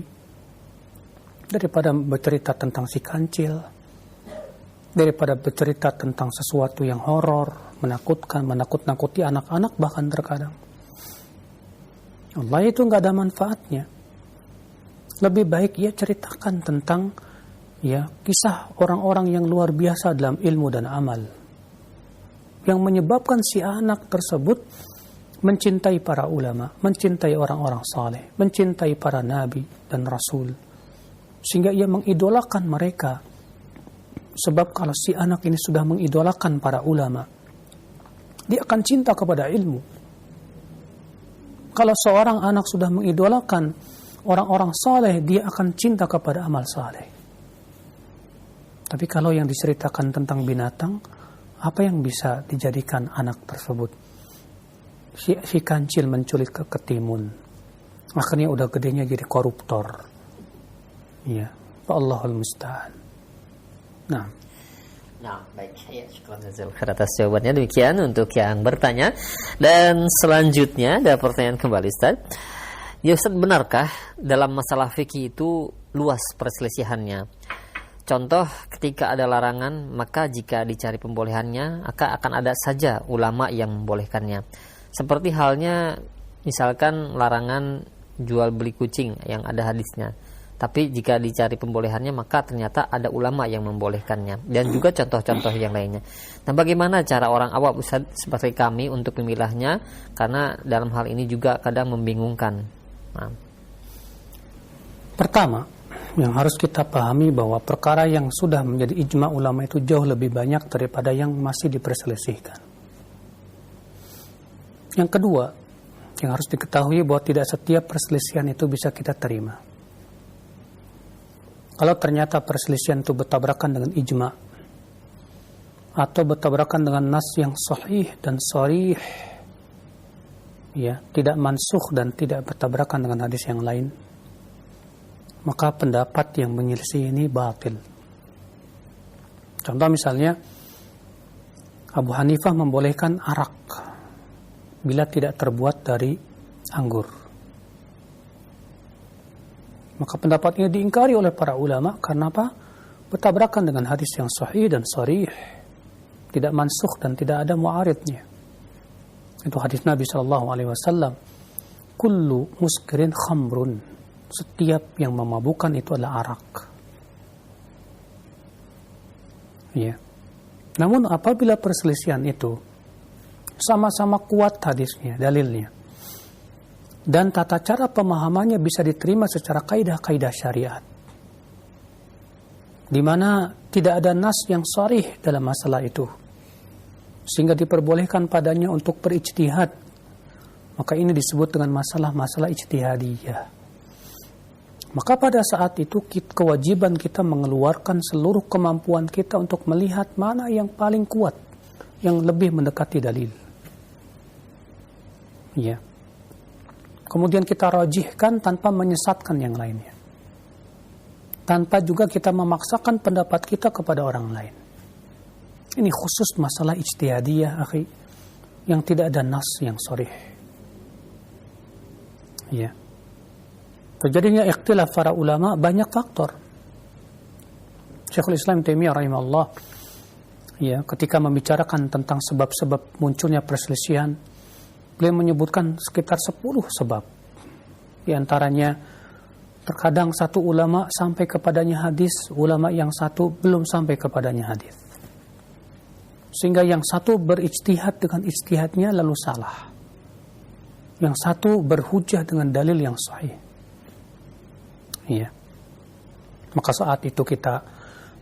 S1: Daripada bercerita tentang si kancil, daripada bercerita tentang sesuatu yang horor, menakutkan, menakut-nakuti anak-anak bahkan terkadang. Allah itu nggak ada manfaatnya. Lebih baik ia ceritakan tentang kisah orang-orang yang luar biasa dalam ilmu dan amal, yang menyebabkan si anak tersebut mencintai para ulama, mencintai orang-orang saleh, mencintai para nabi dan rasul, sehingga ia mengidolakan mereka. Sebab kalau si anak ini sudah mengidolakan para ulama, dia akan cinta kepada ilmu. Kalau seorang anak sudah mengidolakan orang-orang saleh, dia akan cinta kepada amal saleh. Tapi kalau yang diceritakan tentang binatang, apa yang bisa dijadikan anak tersebut? Si kancil menculik ke ketimun, akhirnya udah gedenya jadi koruptor. Ya, Allahul musta'an. Nah,
S2: baik. Ya, syukur atas jawabannya. Demikian untuk yang bertanya. Dan selanjutnya ada pertanyaan kembali, Ustaz. Ya Ustaz, benarkah dalam masalah fikih itu luas perselisihannya? Contoh, ketika ada larangan, maka jika dicari pembolehannya, akan ada saja ulama yang membolehkannya. Seperti halnya, misalkan larangan jual beli kucing yang ada hadisnya. Tapi jika dicari pembolehannya, maka ternyata ada ulama yang membolehkannya. Dan juga contoh-contoh yang lainnya. Nah, bagaimana cara orang awam Ustaz seperti kami untuk memilahnya? Karena dalam hal ini juga kadang membingungkan. Nah.
S1: Pertama, yang harus kita pahami bahwa perkara yang sudah menjadi ijma ulama itu jauh lebih banyak daripada yang masih diperselisihkan. Yang kedua, yang harus diketahui bahwa tidak setiap perselisihan itu bisa kita terima. Kalau ternyata perselisihan itu bertabrakan dengan ijma atau bertabrakan dengan nas yang sahih dan sharih, tidak mansukh dan tidak bertabrakan dengan hadis yang lain, maka pendapat yang menyelisih ini batil. Contoh misalnya, Abu Hanifah membolehkan arak bila tidak terbuat dari anggur. Maka pendapat ini diingkari oleh para ulama karena apa? Bertabrakan dengan hadis yang sahih dan sharih, tidak mansukh dan tidak ada mu'aridnya. Itu hadis Nabi SAW, kullu muskirin khamrun, setiap yang memabukkan itu adalah arak. Ya. Namun apabila perselisihan itu sama-sama kuat hadisnya, dalilnya, dan tata cara pemahamannya bisa diterima secara kaidah-kaidah syariat, di mana tidak ada nas yang sharih dalam masalah itu, sehingga diperbolehkan padanya untuk berijtihad, maka ini disebut dengan masalah-masalah ijtihadiyah. Maka pada saat itu kewajiban kita mengeluarkan seluruh kemampuan kita untuk melihat mana yang paling kuat, yang lebih mendekati dalil. Ya. Kemudian kita rajihkan tanpa menyesatkan yang lainnya. Tanpa juga kita memaksakan pendapat kita kepada orang lain. Ini khusus masalah ijtihadiyah, akhi, yang tidak ada nas yang sharih. Ya. Terjadinya ikhtilaf para ulama banyak faktor. Syekhul Islam Taimiyah rahimahullah, ketika membicarakan tentang sebab-sebab munculnya perselisihan, beliau menyebutkan sekitar 10 sebab. Di antaranya, terkadang satu ulama sampai kepadanya hadis, ulama yang satu belum sampai kepadanya hadis. Sehingga yang satu berijtihad dengan ijtihadnya lalu salah. Yang satu berhujjah dengan dalil yang sahih. Maka saat itu kita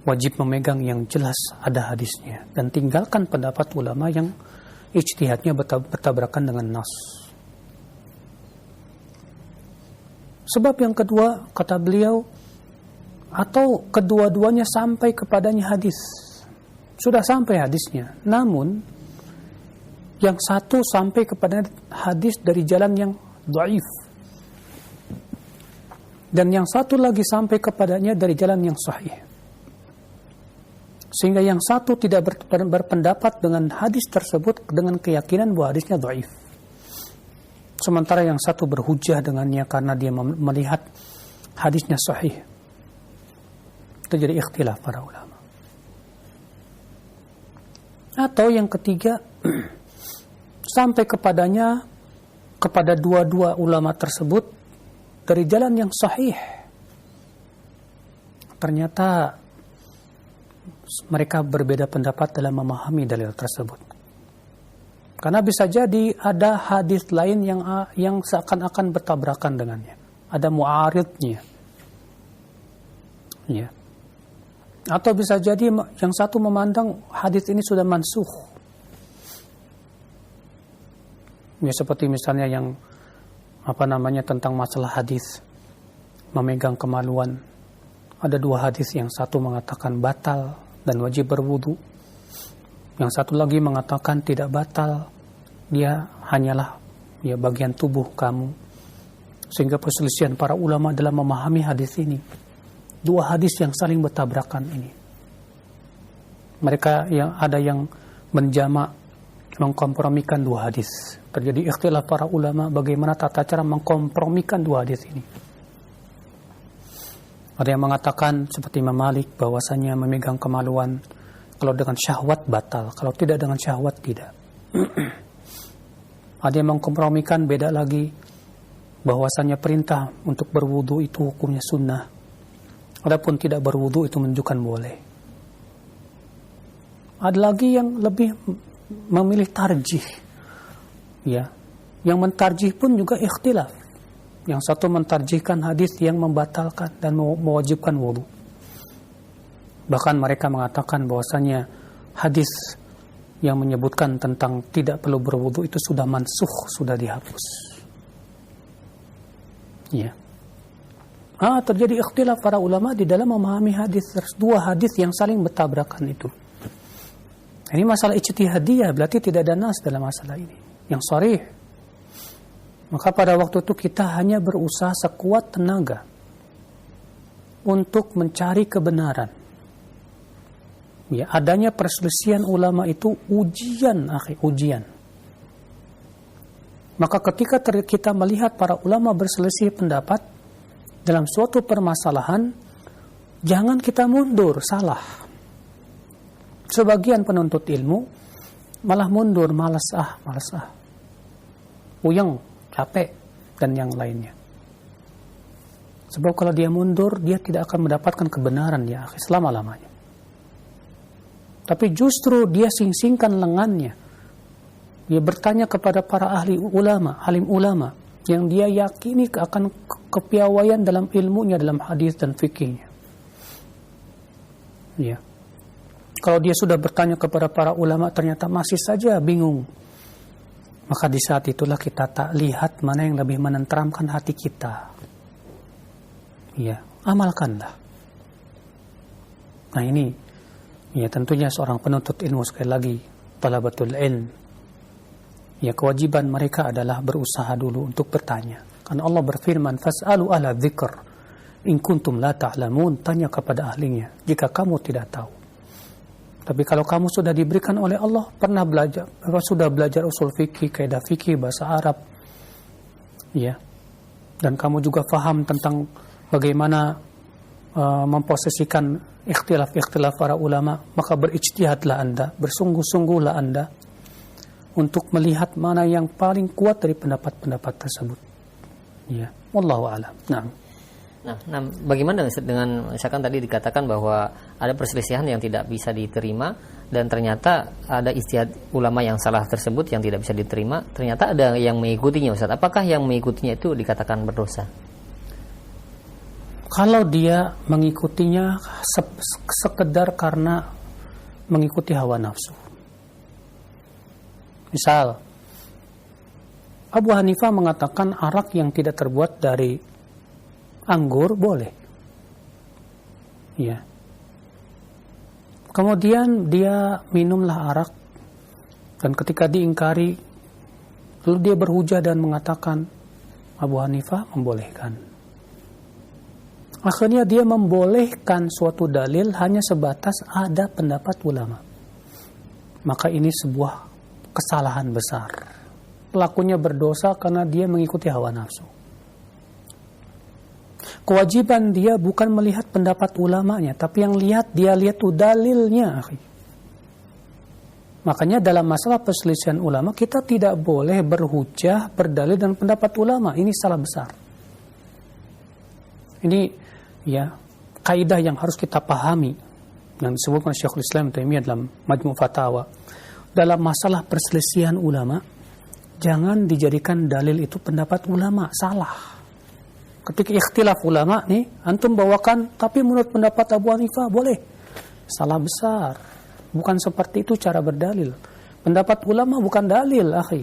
S1: wajib memegang yang jelas ada hadisnya dan tinggalkan pendapat ulama yang ijtihadnya bertabrakan dengan nas. Sebab yang kedua, kata beliau, atau kedua-duanya sampai kepadanya hadis. Sudah sampai hadisnya, namun yang satu sampai kepada hadis dari jalan yang dhaif, dan yang satu lagi sampai kepadanya dari jalan yang sahih. Sehingga yang satu tidak berpendapat dengan hadis tersebut dengan keyakinan bahwa hadisnya dhaif. Sementara yang satu berhujjah dengannya karena dia melihat hadisnya sahih. Itu jadi ikhtilaf para ulama. Atau yang ketiga, sampai kepada dua-dua ulama tersebut dari jalan yang sahih. Ternyata mereka berbeda pendapat dalam memahami dalil tersebut. Karena bisa jadi ada hadis lain yang seakan-akan bertabrakan dengannya. Ada mu'aridnya. Ya. Atau bisa jadi yang satu memandang hadis ini sudah mansukh. Ya, seperti misalnya yang tentang masalah hadis memegang kemaluan. Ada dua hadis, yang satu mengatakan batal dan wajib berwudu. Yang satu lagi mengatakan tidak batal, dia hanyalah bagian tubuh kamu. Sehingga perselisihan para ulama dalam memahami hadis ini. Dua hadis yang saling bertabrakan ini. Mereka ada yang menjamak, mengkompromikan dua hadis. Terjadi ikhtilaf para ulama bagaimana tata cara mengkompromikan dua hadis ini. Ada yang mengatakan seperti Imam Malik bahwasanya memegang kemaluan kalau dengan syahwat batal, kalau tidak dengan syahwat tidak. Ada yang mengkompromikan beda lagi, bahwasanya perintah untuk berwudu itu hukumnya sunnah. Adapun tidak berwudu itu menunjukkan boleh. Ada lagi yang lebih memilih tarjih. Ya. Yang mentarjih pun juga ikhtilaf. Yang satu mentarjihkan hadis yang membatalkan dan mewajibkan wudu. Bahkan mereka mengatakan bahwasanya hadis yang menyebutkan tentang tidak perlu berwudu itu sudah mansukh, sudah dihapus. Ya. Terjadi ikhtilaf para ulama di dalam memahami hadis, dua hadis yang saling bertabrakan itu. Ini masalah ijtihadiyah, berarti tidak ada nas dalam masalah ini yang sharih. Maka pada waktu itu kita hanya berusaha sekuat tenaga untuk mencari kebenaran. Ya, adanya perselisihan ulama itu ujian, ujian. Maka ketika kita melihat para ulama berselisih pendapat dalam suatu permasalahan, jangan kita mundur, salah. Sebagian penuntut ilmu malah mundur, malas uyang, capek, dan yang lainnya. Sebab kalau dia mundur, dia tidak akan mendapatkan kebenaran ya selama-lamanya. Tapi justru dia sing-singkan lengannya. Dia bertanya kepada para ahli ulama, alim ulama, yang dia yakini akan kepiawaian dalam ilmunya, dalam hadis dan fikihnya. Ya. Kalau dia sudah bertanya kepada para ulama ternyata masih saja bingung, maka di saat itulah kita tak lihat mana yang lebih menenteramkan hati kita. Ya, amalkanlah. Nah ini, ya tentunya seorang penuntut ilmu, sekali lagi talabatul ilm, ya kewajiban mereka adalah berusaha dulu untuk bertanya. Karena Allah berfirman, fas'alu ahla dzikr in kuntum la ta'lamun, tanya kepada ahlinya jika kamu tidak tahu. Tapi kalau kamu sudah diberikan oleh Allah, sudah belajar usul fikih, kaidah fikih, bahasa Arab, ya, dan kamu juga faham tentang bagaimana memposisikan ikhtilaf para ulama, maka berijtihadlah Anda, bersungguh-sungguhlah Anda untuk melihat mana yang paling kuat dari pendapat-pendapat tersebut. Ya, wallahu a'lam.
S2: Nah, bagaimana dengan misalkan tadi dikatakan bahwa ada perselisihan yang tidak bisa diterima dan ternyata ada ijtihad ulama yang salah tersebut yang tidak bisa diterima, ternyata ada yang mengikutinya, Ustaz. Apakah yang mengikutinya itu dikatakan berdosa?
S1: Kalau dia mengikutinya sekedar karena mengikuti hawa nafsu. Misal, Abu Hanifah mengatakan arak yang tidak terbuat dari anggur boleh. Ya. Kemudian dia minumlah arak, dan ketika diingkari, lalu dia berhujah dan mengatakan Abu Hanifah membolehkan. Akhirnya dia membolehkan suatu dalil hanya sebatas ada pendapat ulama. Maka ini sebuah kesalahan besar. Pelakunya berdosa karena dia mengikuti hawa nafsu. Kewajiban dia bukan melihat pendapat ulamanya, tapi yang dia lihat itu dalilnya. Makanya dalam masalah perselisihan ulama, kita tidak boleh berhujah, berdalil dengan pendapat ulama. Ini salah besar. Ini ya kaidah yang harus kita pahami yang disebutkan Syekhul Islam Taimiyah dalam Majmu' Fatawa. Dalam masalah perselisihan ulama, jangan dijadikan dalil itu pendapat ulama, salah. Ketika ikhtilaf ulama nih, antum bawakan tapi menurut pendapat Abu Hanifah boleh. Salah besar. Bukan seperti itu cara berdalil. Pendapat ulama bukan dalil, akhi.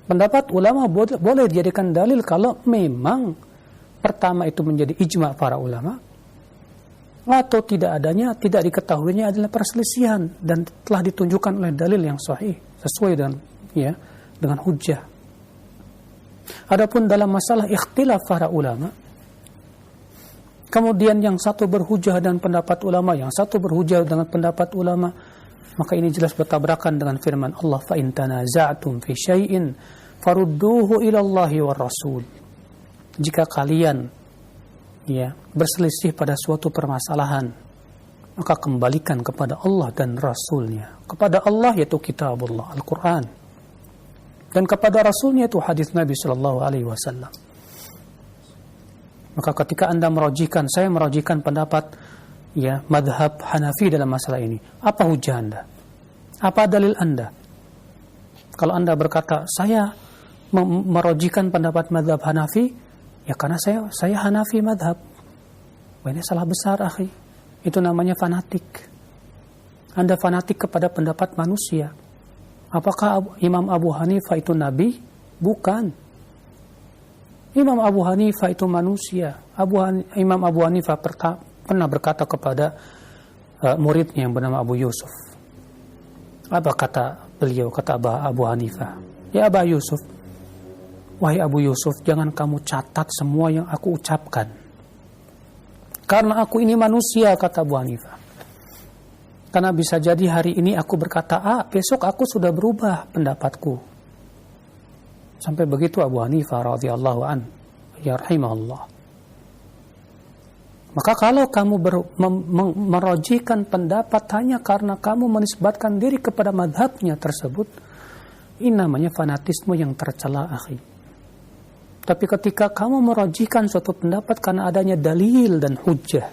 S1: Pendapat ulama boleh dijadikan dalil kalau memang pertama itu menjadi ijma' para ulama, atau tidak diketahuinya adalah perselisihan dan telah ditunjukkan oleh dalil yang sahih sesuai dengan hujjah. Adapun dalam masalah ikhtilaf para ulama, kemudian yang satu berhujjah dengan pendapat ulama, yang satu berhujjah dengan pendapat ulama, maka ini jelas bertabrakan dengan firman Allah, fa in tanaza'tum fi syai'in farudduhu ila Allahi war Rasul. Jika kalian berselisih pada suatu permasalahan, maka kembalikan kepada Allah dan Rasulnya. Kepada Allah yaitu kitabullah, Al-Quran, dan kepada Rasulnya itu hadis Nabi SAW. Maka ketika Anda saya merojikan pendapat madhab Hanafi dalam masalah ini, apa hujah Anda? Apa dalil Anda? Kalau Anda berkata saya merojikan pendapat madhab Hanafi, ya karena saya Hanafi madhab. Wah, ini salah besar, akhi. Itu namanya fanatik. Anda fanatik kepada pendapat manusia. Apakah Imam Abu Hanifah itu nabi? Bukan. Imam Abu Hanifah itu manusia. Imam Abu Hanifah pernah berkata kepada muridnya yang bernama Abu Yusuf. Apa kata beliau, kata Abu Hanifah? Ya Aba Yusuf, wahai Abu Yusuf, jangan kamu catat semua yang aku ucapkan. Karena aku ini manusia, kata Abu Hanifah. Karena bisa jadi hari ini aku berkata A, besok aku sudah berubah pendapatku. Sampai begitu Abu Hanifah radhiyallahu an, ya rahimahullah. Maka kalau kamu merojikan pendapat hanya karena kamu menisbatkan diri kepada madhabnya tersebut, ini namanya fanatisme yang tercela, akhi. Tapi ketika kamu merojikan suatu pendapat karena adanya dalil dan hujjah,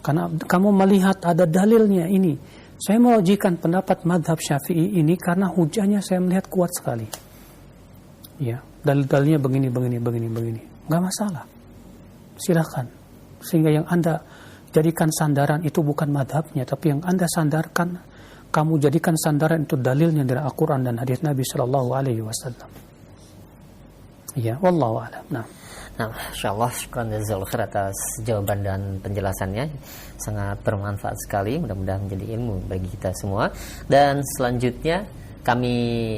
S1: karena kamu melihat ada dalilnya ini, saya merojikan pendapat madhab Syafi'i ini karena hujahnya saya melihat kuat sekali. Dalil-dalilnya begini, nggak masalah. Silakan. Sehingga yang Anda jadikan sandaran itu bukan madhabnya, tapi yang Anda sandarkan, kamu jadikan sandaran itu dalilnya dari Al-Quran dan hadis Nabi Sallallahu Alaihi Wasallam. Wallahu a'lam.
S2: Nah, insyaallah syukran jazakallahu khair atas jawaban dan penjelasannya, sangat bermanfaat sekali, mudah-mudahan menjadi ilmu bagi kita semua. Dan selanjutnya kami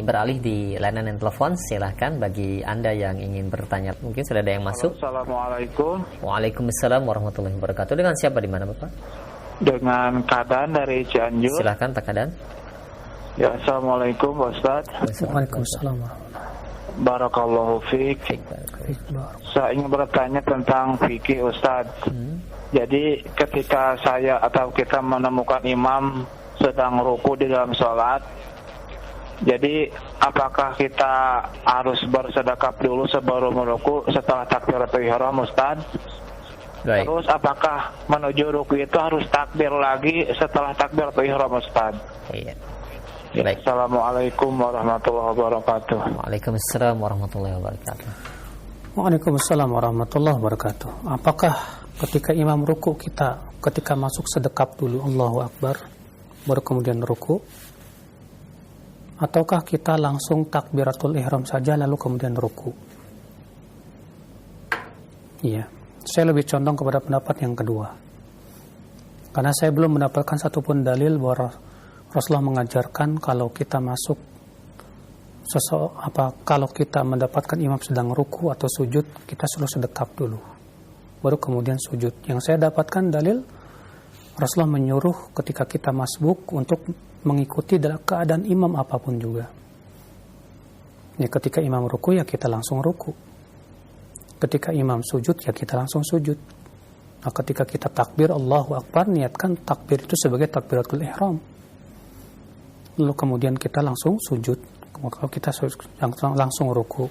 S2: beralih di layanan telepon. Silahkan bagi Anda yang ingin bertanya, mungkin sudah ada yang masuk.
S3: Assalamualaikum.
S2: Waalaikumsalam warahmatullahi wabarakatuh. Dengan siapa, di mana Bapak?
S3: Dengan Kadan dari Cianjur.
S2: Silahkan Pak Kadan.
S3: Ya, assalamualaikum Ustaz.
S1: Waalaikumsalam.
S3: Barakallahu fiik. Saya ingin bertanya tentang fikih Ustaz. Jadi ketika saya atau kita menemukan imam sedang ruku di dalam sholat, jadi apakah kita harus bersedekap dulu sebelum meruku setelah takbiratul ihram, Ustaz?
S2: Baik.
S3: Terus apakah menuju ruku itu harus takbir lagi setelah takbiratul ihram, Ustaz?
S2: Iya.
S3: Baik. Assalamualaikum warahmatullahi wabarakatuh.
S2: Waalaikumsalam warahmatullahi wabarakatuh.
S1: Waalaikumsalam warahmatullahi wabarakatuh. Apakah ketika imam ruku kita ketika masuk sedekap dulu Allahu Akbar baru kemudian ruku, ataukah kita langsung takbiratul ihram saja lalu kemudian ruku? Iya, saya lebih condong kepada pendapat yang kedua, karena saya belum mendapatkan satupun dalil bahwa Rasulullah mengajarkan kalau kita masuk kalau kita mendapatkan imam sedang ruku atau sujud, kita suruh sedekap dulu baru kemudian sujud. Yang saya dapatkan dalil Rasulullah menyuruh ketika kita masbuk untuk mengikuti dalam keadaan imam apapun juga. Ya, ketika imam ruku ya kita langsung ruku. Ketika imam sujud ya kita langsung sujud. Nah, ketika kita takbir Allahu Akbar, niatkan takbir itu sebagai takbiratul ihram. Lalu kemudian kita langsung sujud. Kalau kita langsung ruku.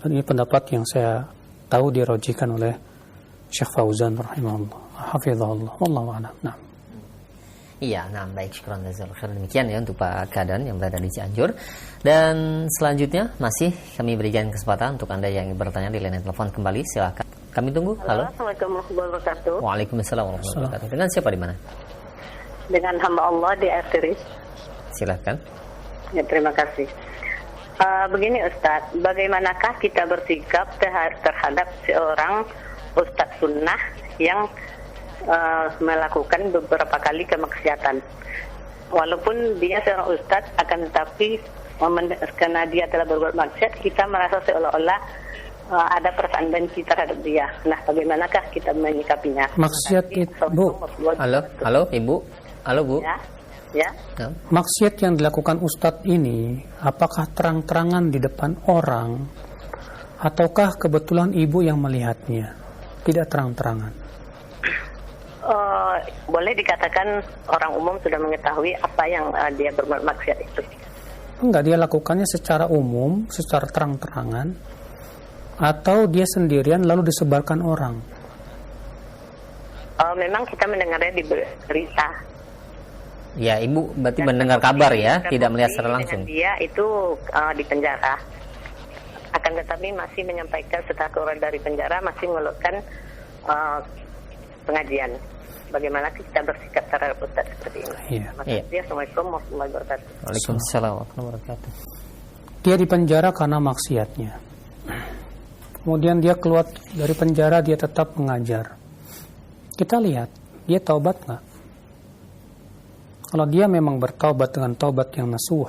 S1: Dan ini pendapat yang saya tahu dirojikan oleh Syekh Fauzan rahimahullah. Hafizahullah, wallahu a'lam. Nah.
S2: Iya, nah baik, syukran jazakallahu khairan. Demikian ya untuk Pak Kadan yang berada di Cianjur. Dan selanjutnya masih kami berikan kesempatan untuk Anda yang bertanya di line telepon kembali, silakan. Kami tunggu. Halo.
S4: Assalamualaikum warahmatullahi wabarakatuh.
S2: Waalaikumsalam warahmatullahi wabarakatuh. Dengan siapa di mana?
S4: Dengan hamba Allah di Arteris.
S2: Silakan.
S4: Ya, terima kasih. Begini Ustadz, bagaimanakah kita bersikap terhadap seorang Ustadz Sunnah yang melakukan beberapa kali kemaksiatan, walaupun dia seorang ustadz, akan tetapi karena dia telah berbuat maksiat, kita merasa seolah-olah ada perasaan benci terhadap dia. Nah, bagaimanakah kita menyikapinya?
S1: Maksiat itu, Bu.
S2: Halo, Ibu. Halo, Bu.
S4: Ya.
S1: Maksiat yang dilakukan ustadz ini, apakah terang-terangan di depan orang, ataukah kebetulan ibu yang melihatnya? Tidak terang-terangan.
S4: Boleh dikatakan orang umum sudah mengetahui apa yang dia berbuat maksiat itu.
S1: Enggak, dia lakukannya secara umum, secara terang-terangan, atau dia sendirian lalu disebarkan orang.
S4: Memang kita mendengarnya di berita.
S2: Ya, Ibu berarti mendengar kabar ya, tidak melihat secara langsung.
S4: Dia itu di penjara. Akan tetapi masih menyampaikan setelah keluar dari penjara, masih mengeluarkan pengajian. Bagaimana kita bersikap terhadap ustaz seperti ini?
S2: Iya.
S4: Assalamualaikum warahmatullahi wabarakatuh.
S2: Waalaikumsalam warahmatullahi wabarakatuh.
S1: Dia di penjara karena maksiatnya. Kemudian dia keluar dari penjara, dia tetap mengajar. Kita lihat, dia taubat nggak? Kalau dia memang bertaubat dengan taubat yang nasuh,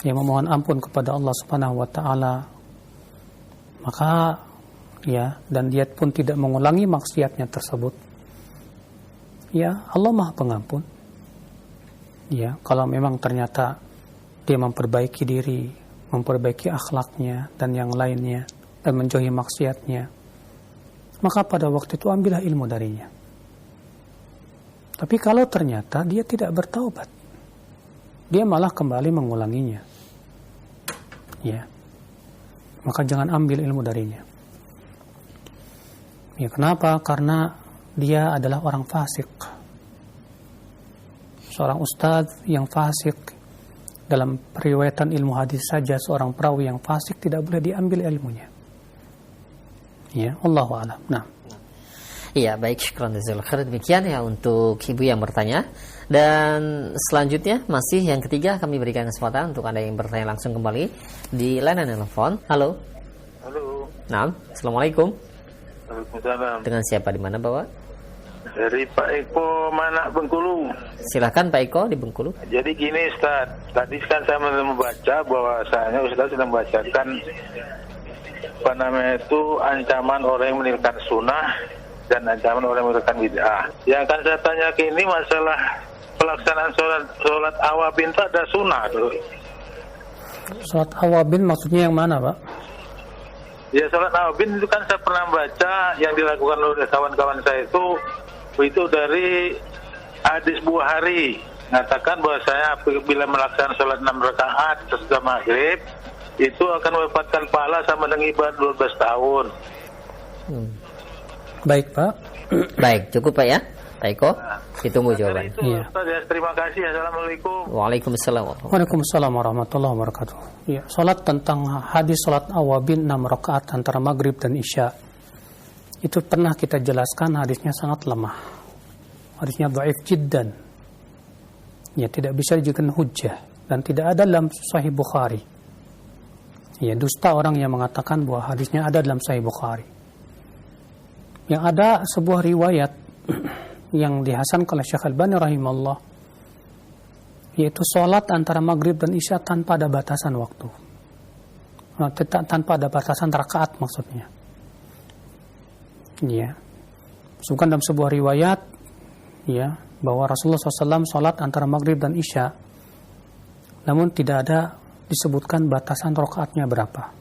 S1: dia memohon ampun kepada Allah Subhanahu wa taala, maka ya, dan dia pun tidak mengulangi maksiatnya tersebut, ya, Allah Maha Pengampun. Ya, kalau memang ternyata dia memperbaiki diri, memperbaiki akhlaknya dan yang lainnya, dan menjauhi maksiatnya, maka pada waktu itu ambillah ilmu darinya. Tapi kalau ternyata dia tidak bertaubat, dia malah kembali mengulanginya, ya, maka jangan ambil ilmu darinya. Ya, kenapa? Karena dia adalah orang fasik. Seorang ustadz yang fasik, dalam periwayatan ilmu hadis saja seorang perawi yang fasik tidak boleh diambil ilmunya. Ya, Allahu a'lam. Nah.
S2: Iya, baik, syukran jazakallahu khairan. Demikian ya untuk Ibu yang bertanya. Dan selanjutnya masih yang ketiga, kami berikan kesempatan untuk Anda yang bertanya langsung kembali di layanan telepon. Halo.
S3: Halo.
S2: Nah, Assalamualaikum.
S3: Waalaikumsalam.
S2: Dengan siapa di mana, Bapak?
S3: Dari Pak Eko Manak Bengkulu.
S2: Silakan Pak Eko di Bengkulu.
S3: Jadi gini Ustaz, tadi kan saya membaca bahwasanya Ustaz sudah membacakan apa namanya itu ancaman orang yang meninggalkan sunnah dan ancaman orang yang meninggalkan bid'ah. Yang akan saya tanya ini masalah pelaksanaan sholat awabin itu ada sunnah tuh.
S1: Sholat awabin maksudnya yang mana, Pak?
S3: Ya, sholat awabin itu kan saya pernah baca yang dilakukan oleh kawan-kawan saya itu dari hadis Bukhari, mengatakan bahwa saya bila melaksanakan sholat 6 rakaat sesudah maghrib itu akan mendapatkan pahala sama dengan ibadah 12 tahun.
S1: Baik, Pak.
S2: Baik, cukup Pak ya. Taiko, ditunggu jawaban.
S3: Itu, Ustaz, ya. Terima kasih. Assalamualaikum.
S2: Waalaikumsalam.
S1: Waalaikumsalam warahmatullahi wabarakatuh. Ya, salat tentang hadis salat awabin 6 rakaat antara maghrib dan isya. Itu pernah kita jelaskan, hadisnya sangat lemah. Hadisnya dhaif jiddan. Ya, tidak bisa dijadikan hujjah dan tidak ada dalam Sahih Bukhari. Ya, dusta orang yang mengatakan bahwa hadisnya ada dalam Sahih Bukhari. Yang ada sebuah riwayat yang dihasankan oleh Syekh Albani rahimahullah, yaitu sholat antara maghrib dan isya tanpa ada batasan waktu, tanpa ada batasan rakaat maksudnya. Ya, bukan dalam sebuah riwayat ya bahwa Rasulullah SAW sholat antara maghrib dan isya, namun tidak ada disebutkan batasan rakaatnya berapa.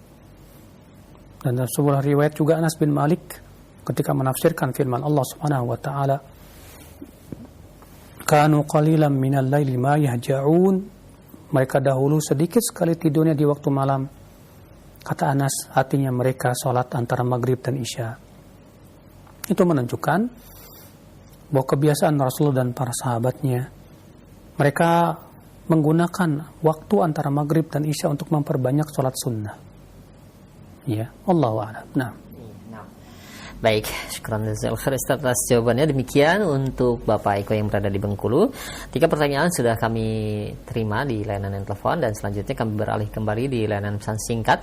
S1: Dan dalam sebuah riwayat juga Anas bin Malik ketika menafsirkan firman Allah Subhanahu wa taala, kanu qalilan minal laili ma yahja'un, mereka dahulu sedikit sekali tidurnya di waktu malam. Kata Anas, artinya mereka sholat antara maghrib dan isya. Itu menunjukkan bahwa kebiasaan Rasulullah dan para sahabatnya, mereka menggunakan waktu antara maghrib dan isya untuk memperbanyak sholat sunnah. Ya, Allahu a'lam. Nah.
S2: Baik, syukran jazakallahu khair Ustaz atas jawabannya. Demikian untuk Bapak Eko yang berada di Bengkulu. 3 pertanyaan sudah kami terima di layanan telepon dan selanjutnya kami beralih kembali di layanan pesan singkat.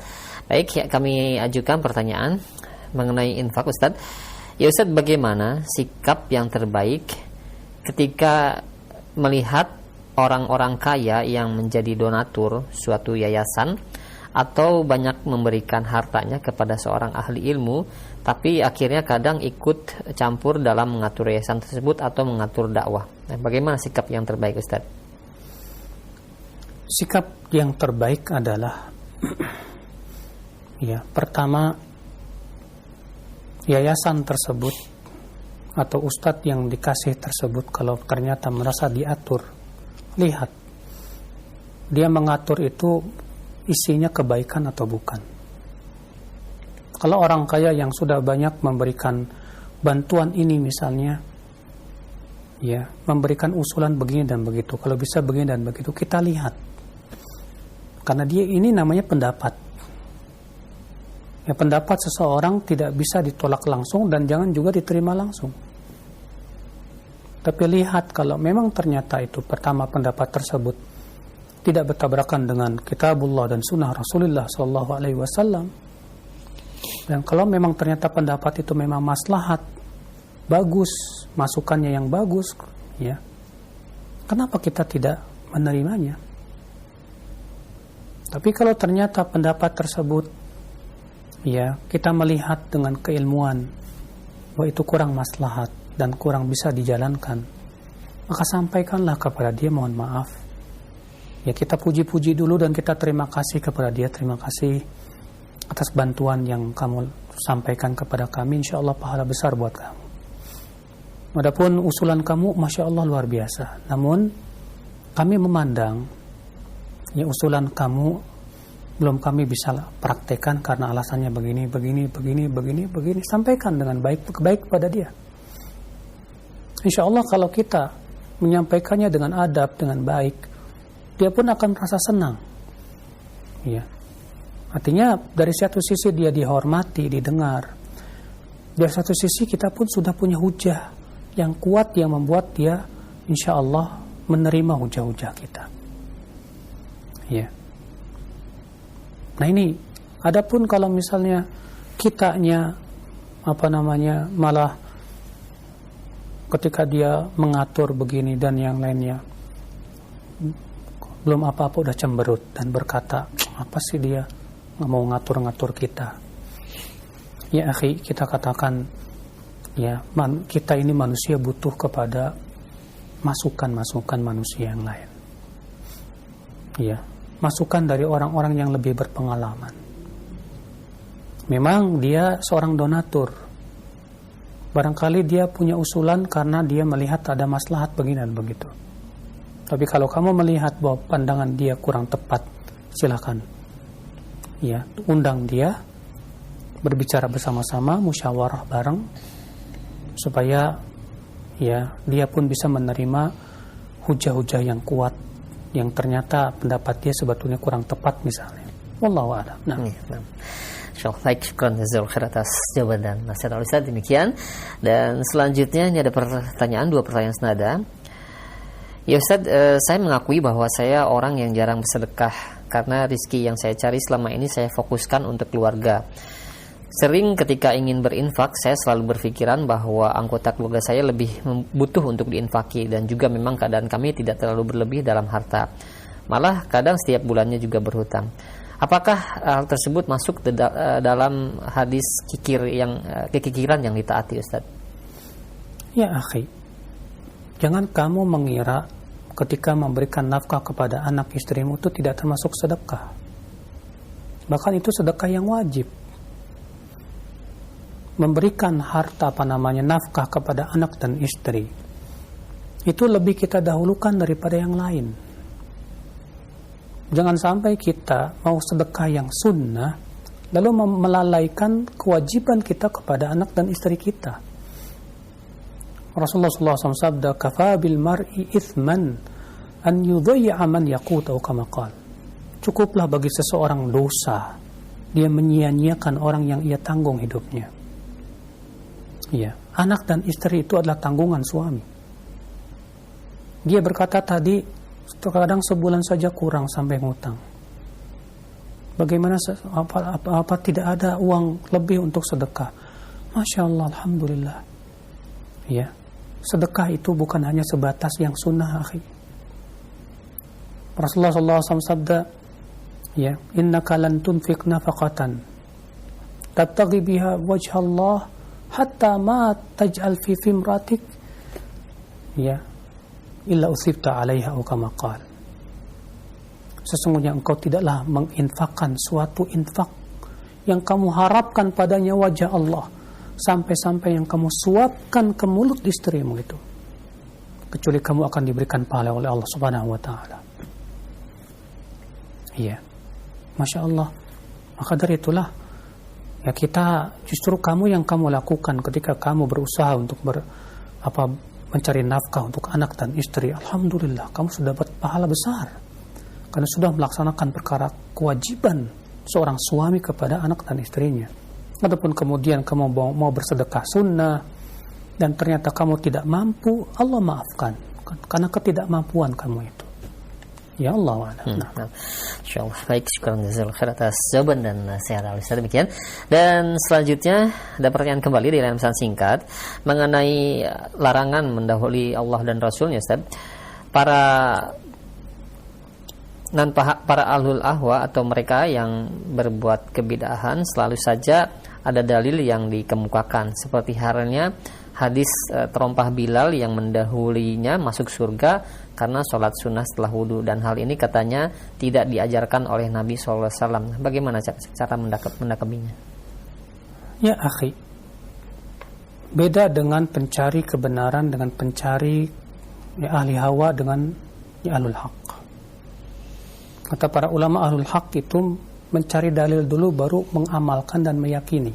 S2: Baik, ya, kami ajukan pertanyaan mengenai infak Ustaz. Ya Ustaz, bagaimana sikap yang terbaik ketika melihat orang-orang kaya yang menjadi donatur suatu yayasan atau banyak memberikan hartanya kepada seorang ahli ilmu, tapi akhirnya kadang ikut campur dalam mengatur yayasan tersebut atau mengatur dakwah. Nah, bagaimana sikap yang terbaik Ustaz?
S1: Sikap yang terbaik adalah ya, pertama, yayasan tersebut atau ustadz yang dikasih tersebut kalau ternyata merasa diatur, lihat dia mengatur itu isinya kebaikan atau bukan. Kalau orang kaya yang sudah banyak memberikan bantuan ini misalnya, ya, memberikan usulan begini dan begitu, kalau bisa begini dan begitu, kita lihat. Karena dia ini namanya pendapat. Ya, pendapat seseorang tidak bisa ditolak langsung dan jangan juga diterima langsung. Tapi lihat kalau memang ternyata itu pertama pendapat tersebut tidak bertabrakan dengan kitabullah dan sunnah Rasulullah SAW, dan kalau memang ternyata pendapat itu memang maslahat, bagus, masukannya yang bagus, ya, kenapa kita tidak menerimanya? Tapi kalau ternyata pendapat tersebut, ya, kita melihat dengan keilmuan bahwa itu kurang maslahat dan kurang bisa dijalankan, maka sampaikanlah kepada dia, mohon maaf. Ya, kita puji-puji dulu dan kita terima kasih kepada dia, terima kasih atas bantuan yang kamu sampaikan kepada kami, insya Allah pahala besar buat kamu. Adapun usulan kamu, masya Allah luar biasa. Namun kami memandang, ya, usulan kamu belum kami bisa praktekkan karena alasannya begini. Sampaikan dengan baik kepada dia. Insya Allah kalau kita menyampaikannya dengan adab, dengan baik, dia pun akan merasa senang. Ya. Artinya dari satu sisi dia dihormati, didengar. Dari satu sisi kita pun sudah punya hujah yang kuat yang membuat dia insya Allah menerima hujah-hujah kita. Ya. Nah ini, adapun kalau misalnya kitanya malah ketika dia mengatur begini dan yang lainnya, belum apa-apa udah cemberut dan berkata, apa sih dia nggak mau ngatur-ngatur kita? Ya akhi, kita katakan, ya, kita ini manusia butuh kepada masukan-masukan manusia yang lain. Ya, masukan dari orang-orang yang lebih berpengalaman. Memang dia seorang donatur. Barangkali dia punya usulan karena dia melihat ada maslahat begini dan begitu. Tapi kalau kamu melihat bahwa pandangan dia kurang tepat, silakan, ya, undang dia, berbicara bersama-sama, musyawarah bareng, supaya ya, dia pun bisa menerima hujah-hujah yang kuat yang ternyata pendapat dia sebetulnya kurang tepat misalnya. Wallahu a'lam. Nah.
S2: Baik, syukran jazakallahu khair atas jawaban dan nasihat Ustaz. Demikian. Dan selanjutnya ini ada pertanyaan, 2 pertanyaan senada. Ya Ustaz, saya mengakui bahwa saya orang yang jarang bersedekah karena rezeki yang saya cari selama ini saya fokuskan untuk keluarga. Sering ketika ingin berinfak, saya selalu berpikiran bahwa anggota keluarga saya lebih butuh untuk diinfaki, dan juga memang keadaan kami tidak terlalu berlebih dalam harta. Malah kadang setiap bulannya juga berhutang. Apakah hal tersebut masuk dalam hadis kekikiran yang ditaati, Ustaz?
S1: Ya akhi, jangan kamu mengira ketika memberikan nafkah kepada anak istrimu itu tidak termasuk sedekah. Bahkan itu sedekah yang wajib. Memberikan harta nafkah kepada anak dan istri itu lebih kita dahulukan daripada yang lain. Jangan sampai kita mau sedekah yang sunnah lalu melalaikan kewajiban kita kepada anak dan istri kita. Rasulullah SAW sabda, "Kafa bil mar'i ithman an yudhi'a man yaqut," atau kama qala. Cukuplah bagi seseorang dosa dia menyia-nyiakan orang yang ia tanggung hidupnya. Ya, anak dan istri itu adalah tanggungan suami. Dia berkata tadi, terkadang sebulan saja kurang sampai ngutang. Bagaimana apa tidak ada uang lebih untuk sedekah? Masya Allah, alhamdulillah. Ya, sedekah itu bukan hanya sebatas yang sunnah, akhi. Rasulullah SAW sabda, ya, innaka lan tunfiq nafaqatan tabtaghi biha wajha Allah hatta ma taj'al fi fimratik, ya, illa usibta 'alaiha aw kama qala. Sesungguhnya engkau tidaklah menginfakkan suatu infak yang kamu harapkan padanya wajah Allah sampai-sampai yang kamu suapkan ke mulut istrimu itu, kecuali kamu akan diberikan pahala oleh Allah Subhanahu wa taala. Iya. Masya Allah. Maka dari itulah, ya, kita justru kamu yang kamu lakukan ketika kamu berusaha untuk mencari nafkah untuk anak dan istri. Alhamdulillah, kamu sudah dapat pahala besar karena sudah melaksanakan perkara kewajiban seorang suami kepada anak dan istrinya. Ataupun kemudian kamu mau bersedekah sunnah dan ternyata kamu tidak mampu, Allah maafkan karena ketidakmampuan kamu itu. Ya Allah.
S2: Insyaallah. Baik, syukran jazakallahu khair atas jawaban dan nasihat Ustaz. Demikian. Dan selanjutnya ada pertanyaan kembali di dalam pesan singkat mengenai larangan mendahului Allah dan Rasulnya, Ustaz. Para ahlul ahwa atau mereka yang berbuat kebid'ahan selalu saja ada dalil yang dikemukakan, seperti halnya hadis terompah Bilal yang mendahulinya masuk surga karena sholat sunnah setelah wudhu, dan hal ini katanya tidak diajarkan oleh Nabi SAW. Bagaimana cara mendakabinya?
S1: Ya akhi, beda dengan pencari kebenaran dengan pencari ahli hawa dengan ahlul haq. Kata para ulama, ahlul haq itu mencari dalil dulu baru mengamalkan dan meyakini.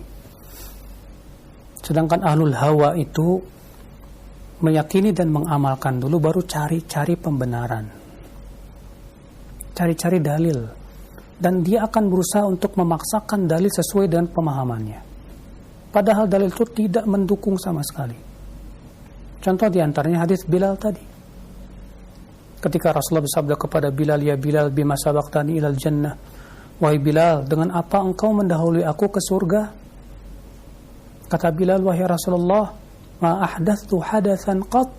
S1: Sedangkan ahlul hawa itu meyakini dan mengamalkan dulu baru cari pembenaran. Cari dalil. Dan dia akan berusaha untuk memaksakan dalil sesuai dengan pemahamannya. Padahal dalil itu tidak mendukung sama sekali. Contoh diantaranya hadis Bilal tadi. Ketika Rasulullah bersabda kepada Bilal, "Ya Bilal, bima sabaqtani ilal jannah." Wahai Bilal, dengan apa engkau mendahului aku ke surga? Kata Bilal, "Wahai Rasulullah, ma ahdatsu hadatsan qat."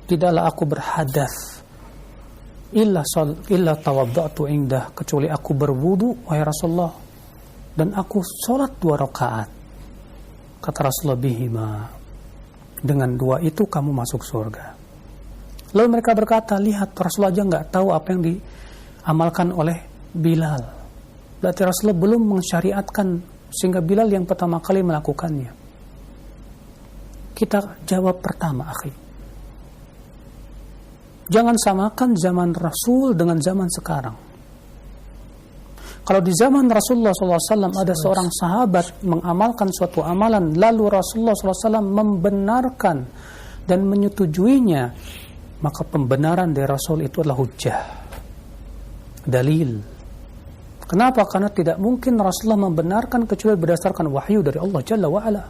S1: Tidaklah aku berhadas illa tawadda'tu indah, kecuali aku berwudu, wahai Rasulullah, dan aku salat 2 rakaat. Kata Rasulullah, "Bihima." Dengan 2 itu kamu masuk surga. Lalu mereka berkata, "Lihat, Rasulullah aja enggak tahu apa yang diamalkan oleh Bilal." Berarti Rasulullah belum mensyariatkan sehingga Bilal yang pertama kali melakukannya. Kita jawab pertama, akhi. Jangan samakan zaman Rasul dengan zaman sekarang. Kalau di zaman Rasulullah SAW ada seorang sahabat mengamalkan suatu amalan, lalu Rasulullah SAW membenarkan dan menyetujuinya, maka pembenaran dari Rasul itu adalah hujjah, dalil. Kenapa? Karena tidak mungkin Rasulullah membenarkan kecuali berdasarkan wahyu dari Allah Jalla wa'ala.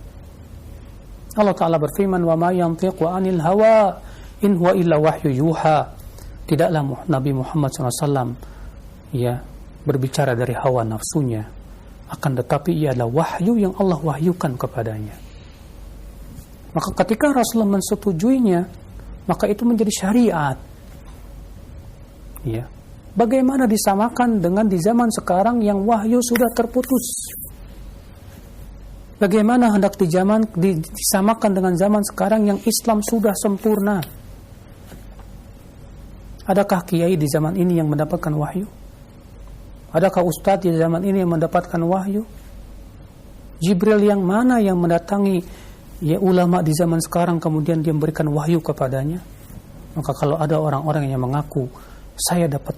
S1: Allah Ta'ala berfirman, wa ma yantiqu anil hawa in huwa illa wahyu yuha. Tidaklah Nabi Muhammad SAW berbicara dari hawa nafsunya, akan tetapi ia adalah wahyu yang Allah wahyukan kepadanya. Maka ketika Rasulullah mensetujuinya, maka itu menjadi syariat. Ya. Bagaimana disamakan dengan di zaman sekarang yang wahyu sudah terputus? Bagaimana hendak disamakan dengan zaman sekarang yang Islam sudah sempurna? Adakah kiai di zaman ini yang mendapatkan wahyu? Adakah ustadz di zaman ini yang mendapatkan wahyu? Jibril yang mana yang mendatangi ulama di zaman sekarang kemudian dia memberikan wahyu kepadanya? Maka kalau ada orang-orang yang mengaku saya dapat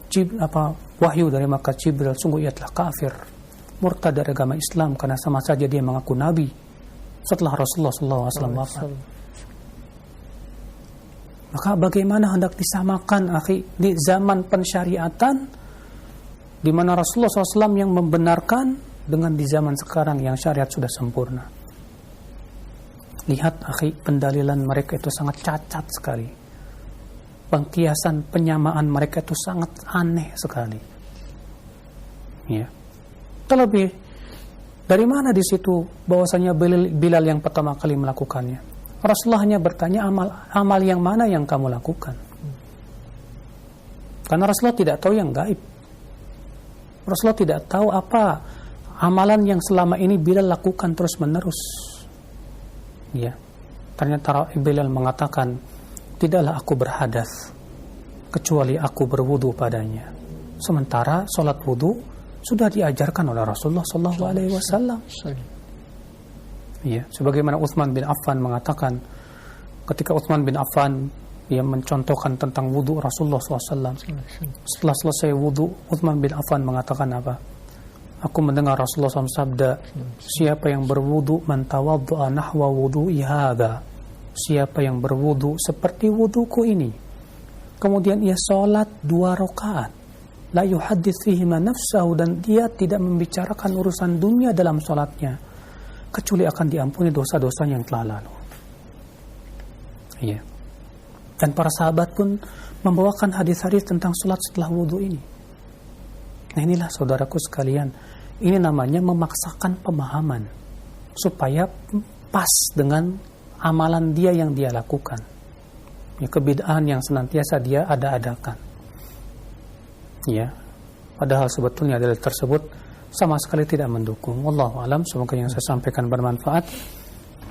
S1: wahyu dari malaikat Jibril, sungguh ia telah kafir, murtad dari agama Islam, karena sama saja dia mengaku nabi setelah Rasulullah SAW wafat. Maka bagaimana hendak disamakan di zaman pensyariatan di mana Rasulullah SAW yang membenarkan dengan di zaman sekarang yang syariat sudah sempurna? Lihat pendalilan mereka itu sangat cacat sekali. Pengkiasan, penyamaan mereka itu sangat aneh sekali. Ya. Terlebih, dari mana di situ bahwasanya Bilal yang pertama kali melakukannya? Rasulullah hanya bertanya, amal yang mana yang kamu lakukan? Karena Rasulullah tidak tahu yang gaib. Rasulullah tidak tahu apa amalan yang selama ini Bilal lakukan terus menerus. Ya. Ternyata Bilal mengatakan, tidaklah aku berhadas kecuali aku berwudu padanya. Sementara sholat wudu sudah diajarkan oleh Rasulullah SAW. Ya, sebagaimana Utsman bin Affan mengatakan, ketika Utsman bin Affan mencontohkan tentang wudu Rasulullah SAW, setelah selesai wudu, Utsman bin Affan mengatakan apa? Aku mendengar Rasulullah SAW sabda, siapa yang berwudu man tawaddu'a nahwa wudu'i hadza, siapa yang berwudu seperti wuduku ini, kemudian ia sholat 2 rakaat, la yuhaddits fihima nafsahu, dan dia tidak membicarakan urusan dunia dalam sholatnya, kecuali akan diampuni dosa-dosa yang telah lalu. Iya. Dan para sahabat pun membawakan hadis-hadis tentang sholat setelah wudu ini. Nah, inilah saudaraku sekalian, ini namanya memaksakan pemahaman supaya pas dengan amalan dia yang dia lakukan. Ya, kebid'ahan yang senantiasa dia ada-adakan. Ya, padahal sebetulnya dalil tersebut sama sekali tidak mendukung. Wallahu alam, semoga yang saya sampaikan bermanfaat.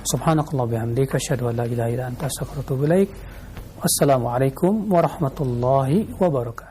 S1: Subhanakallah bihamdika asyhadu an la ilaha illa anta astaghfiruka wa atubu ilaik. Wassalamualaikum warahmatullahi wabarakatuh.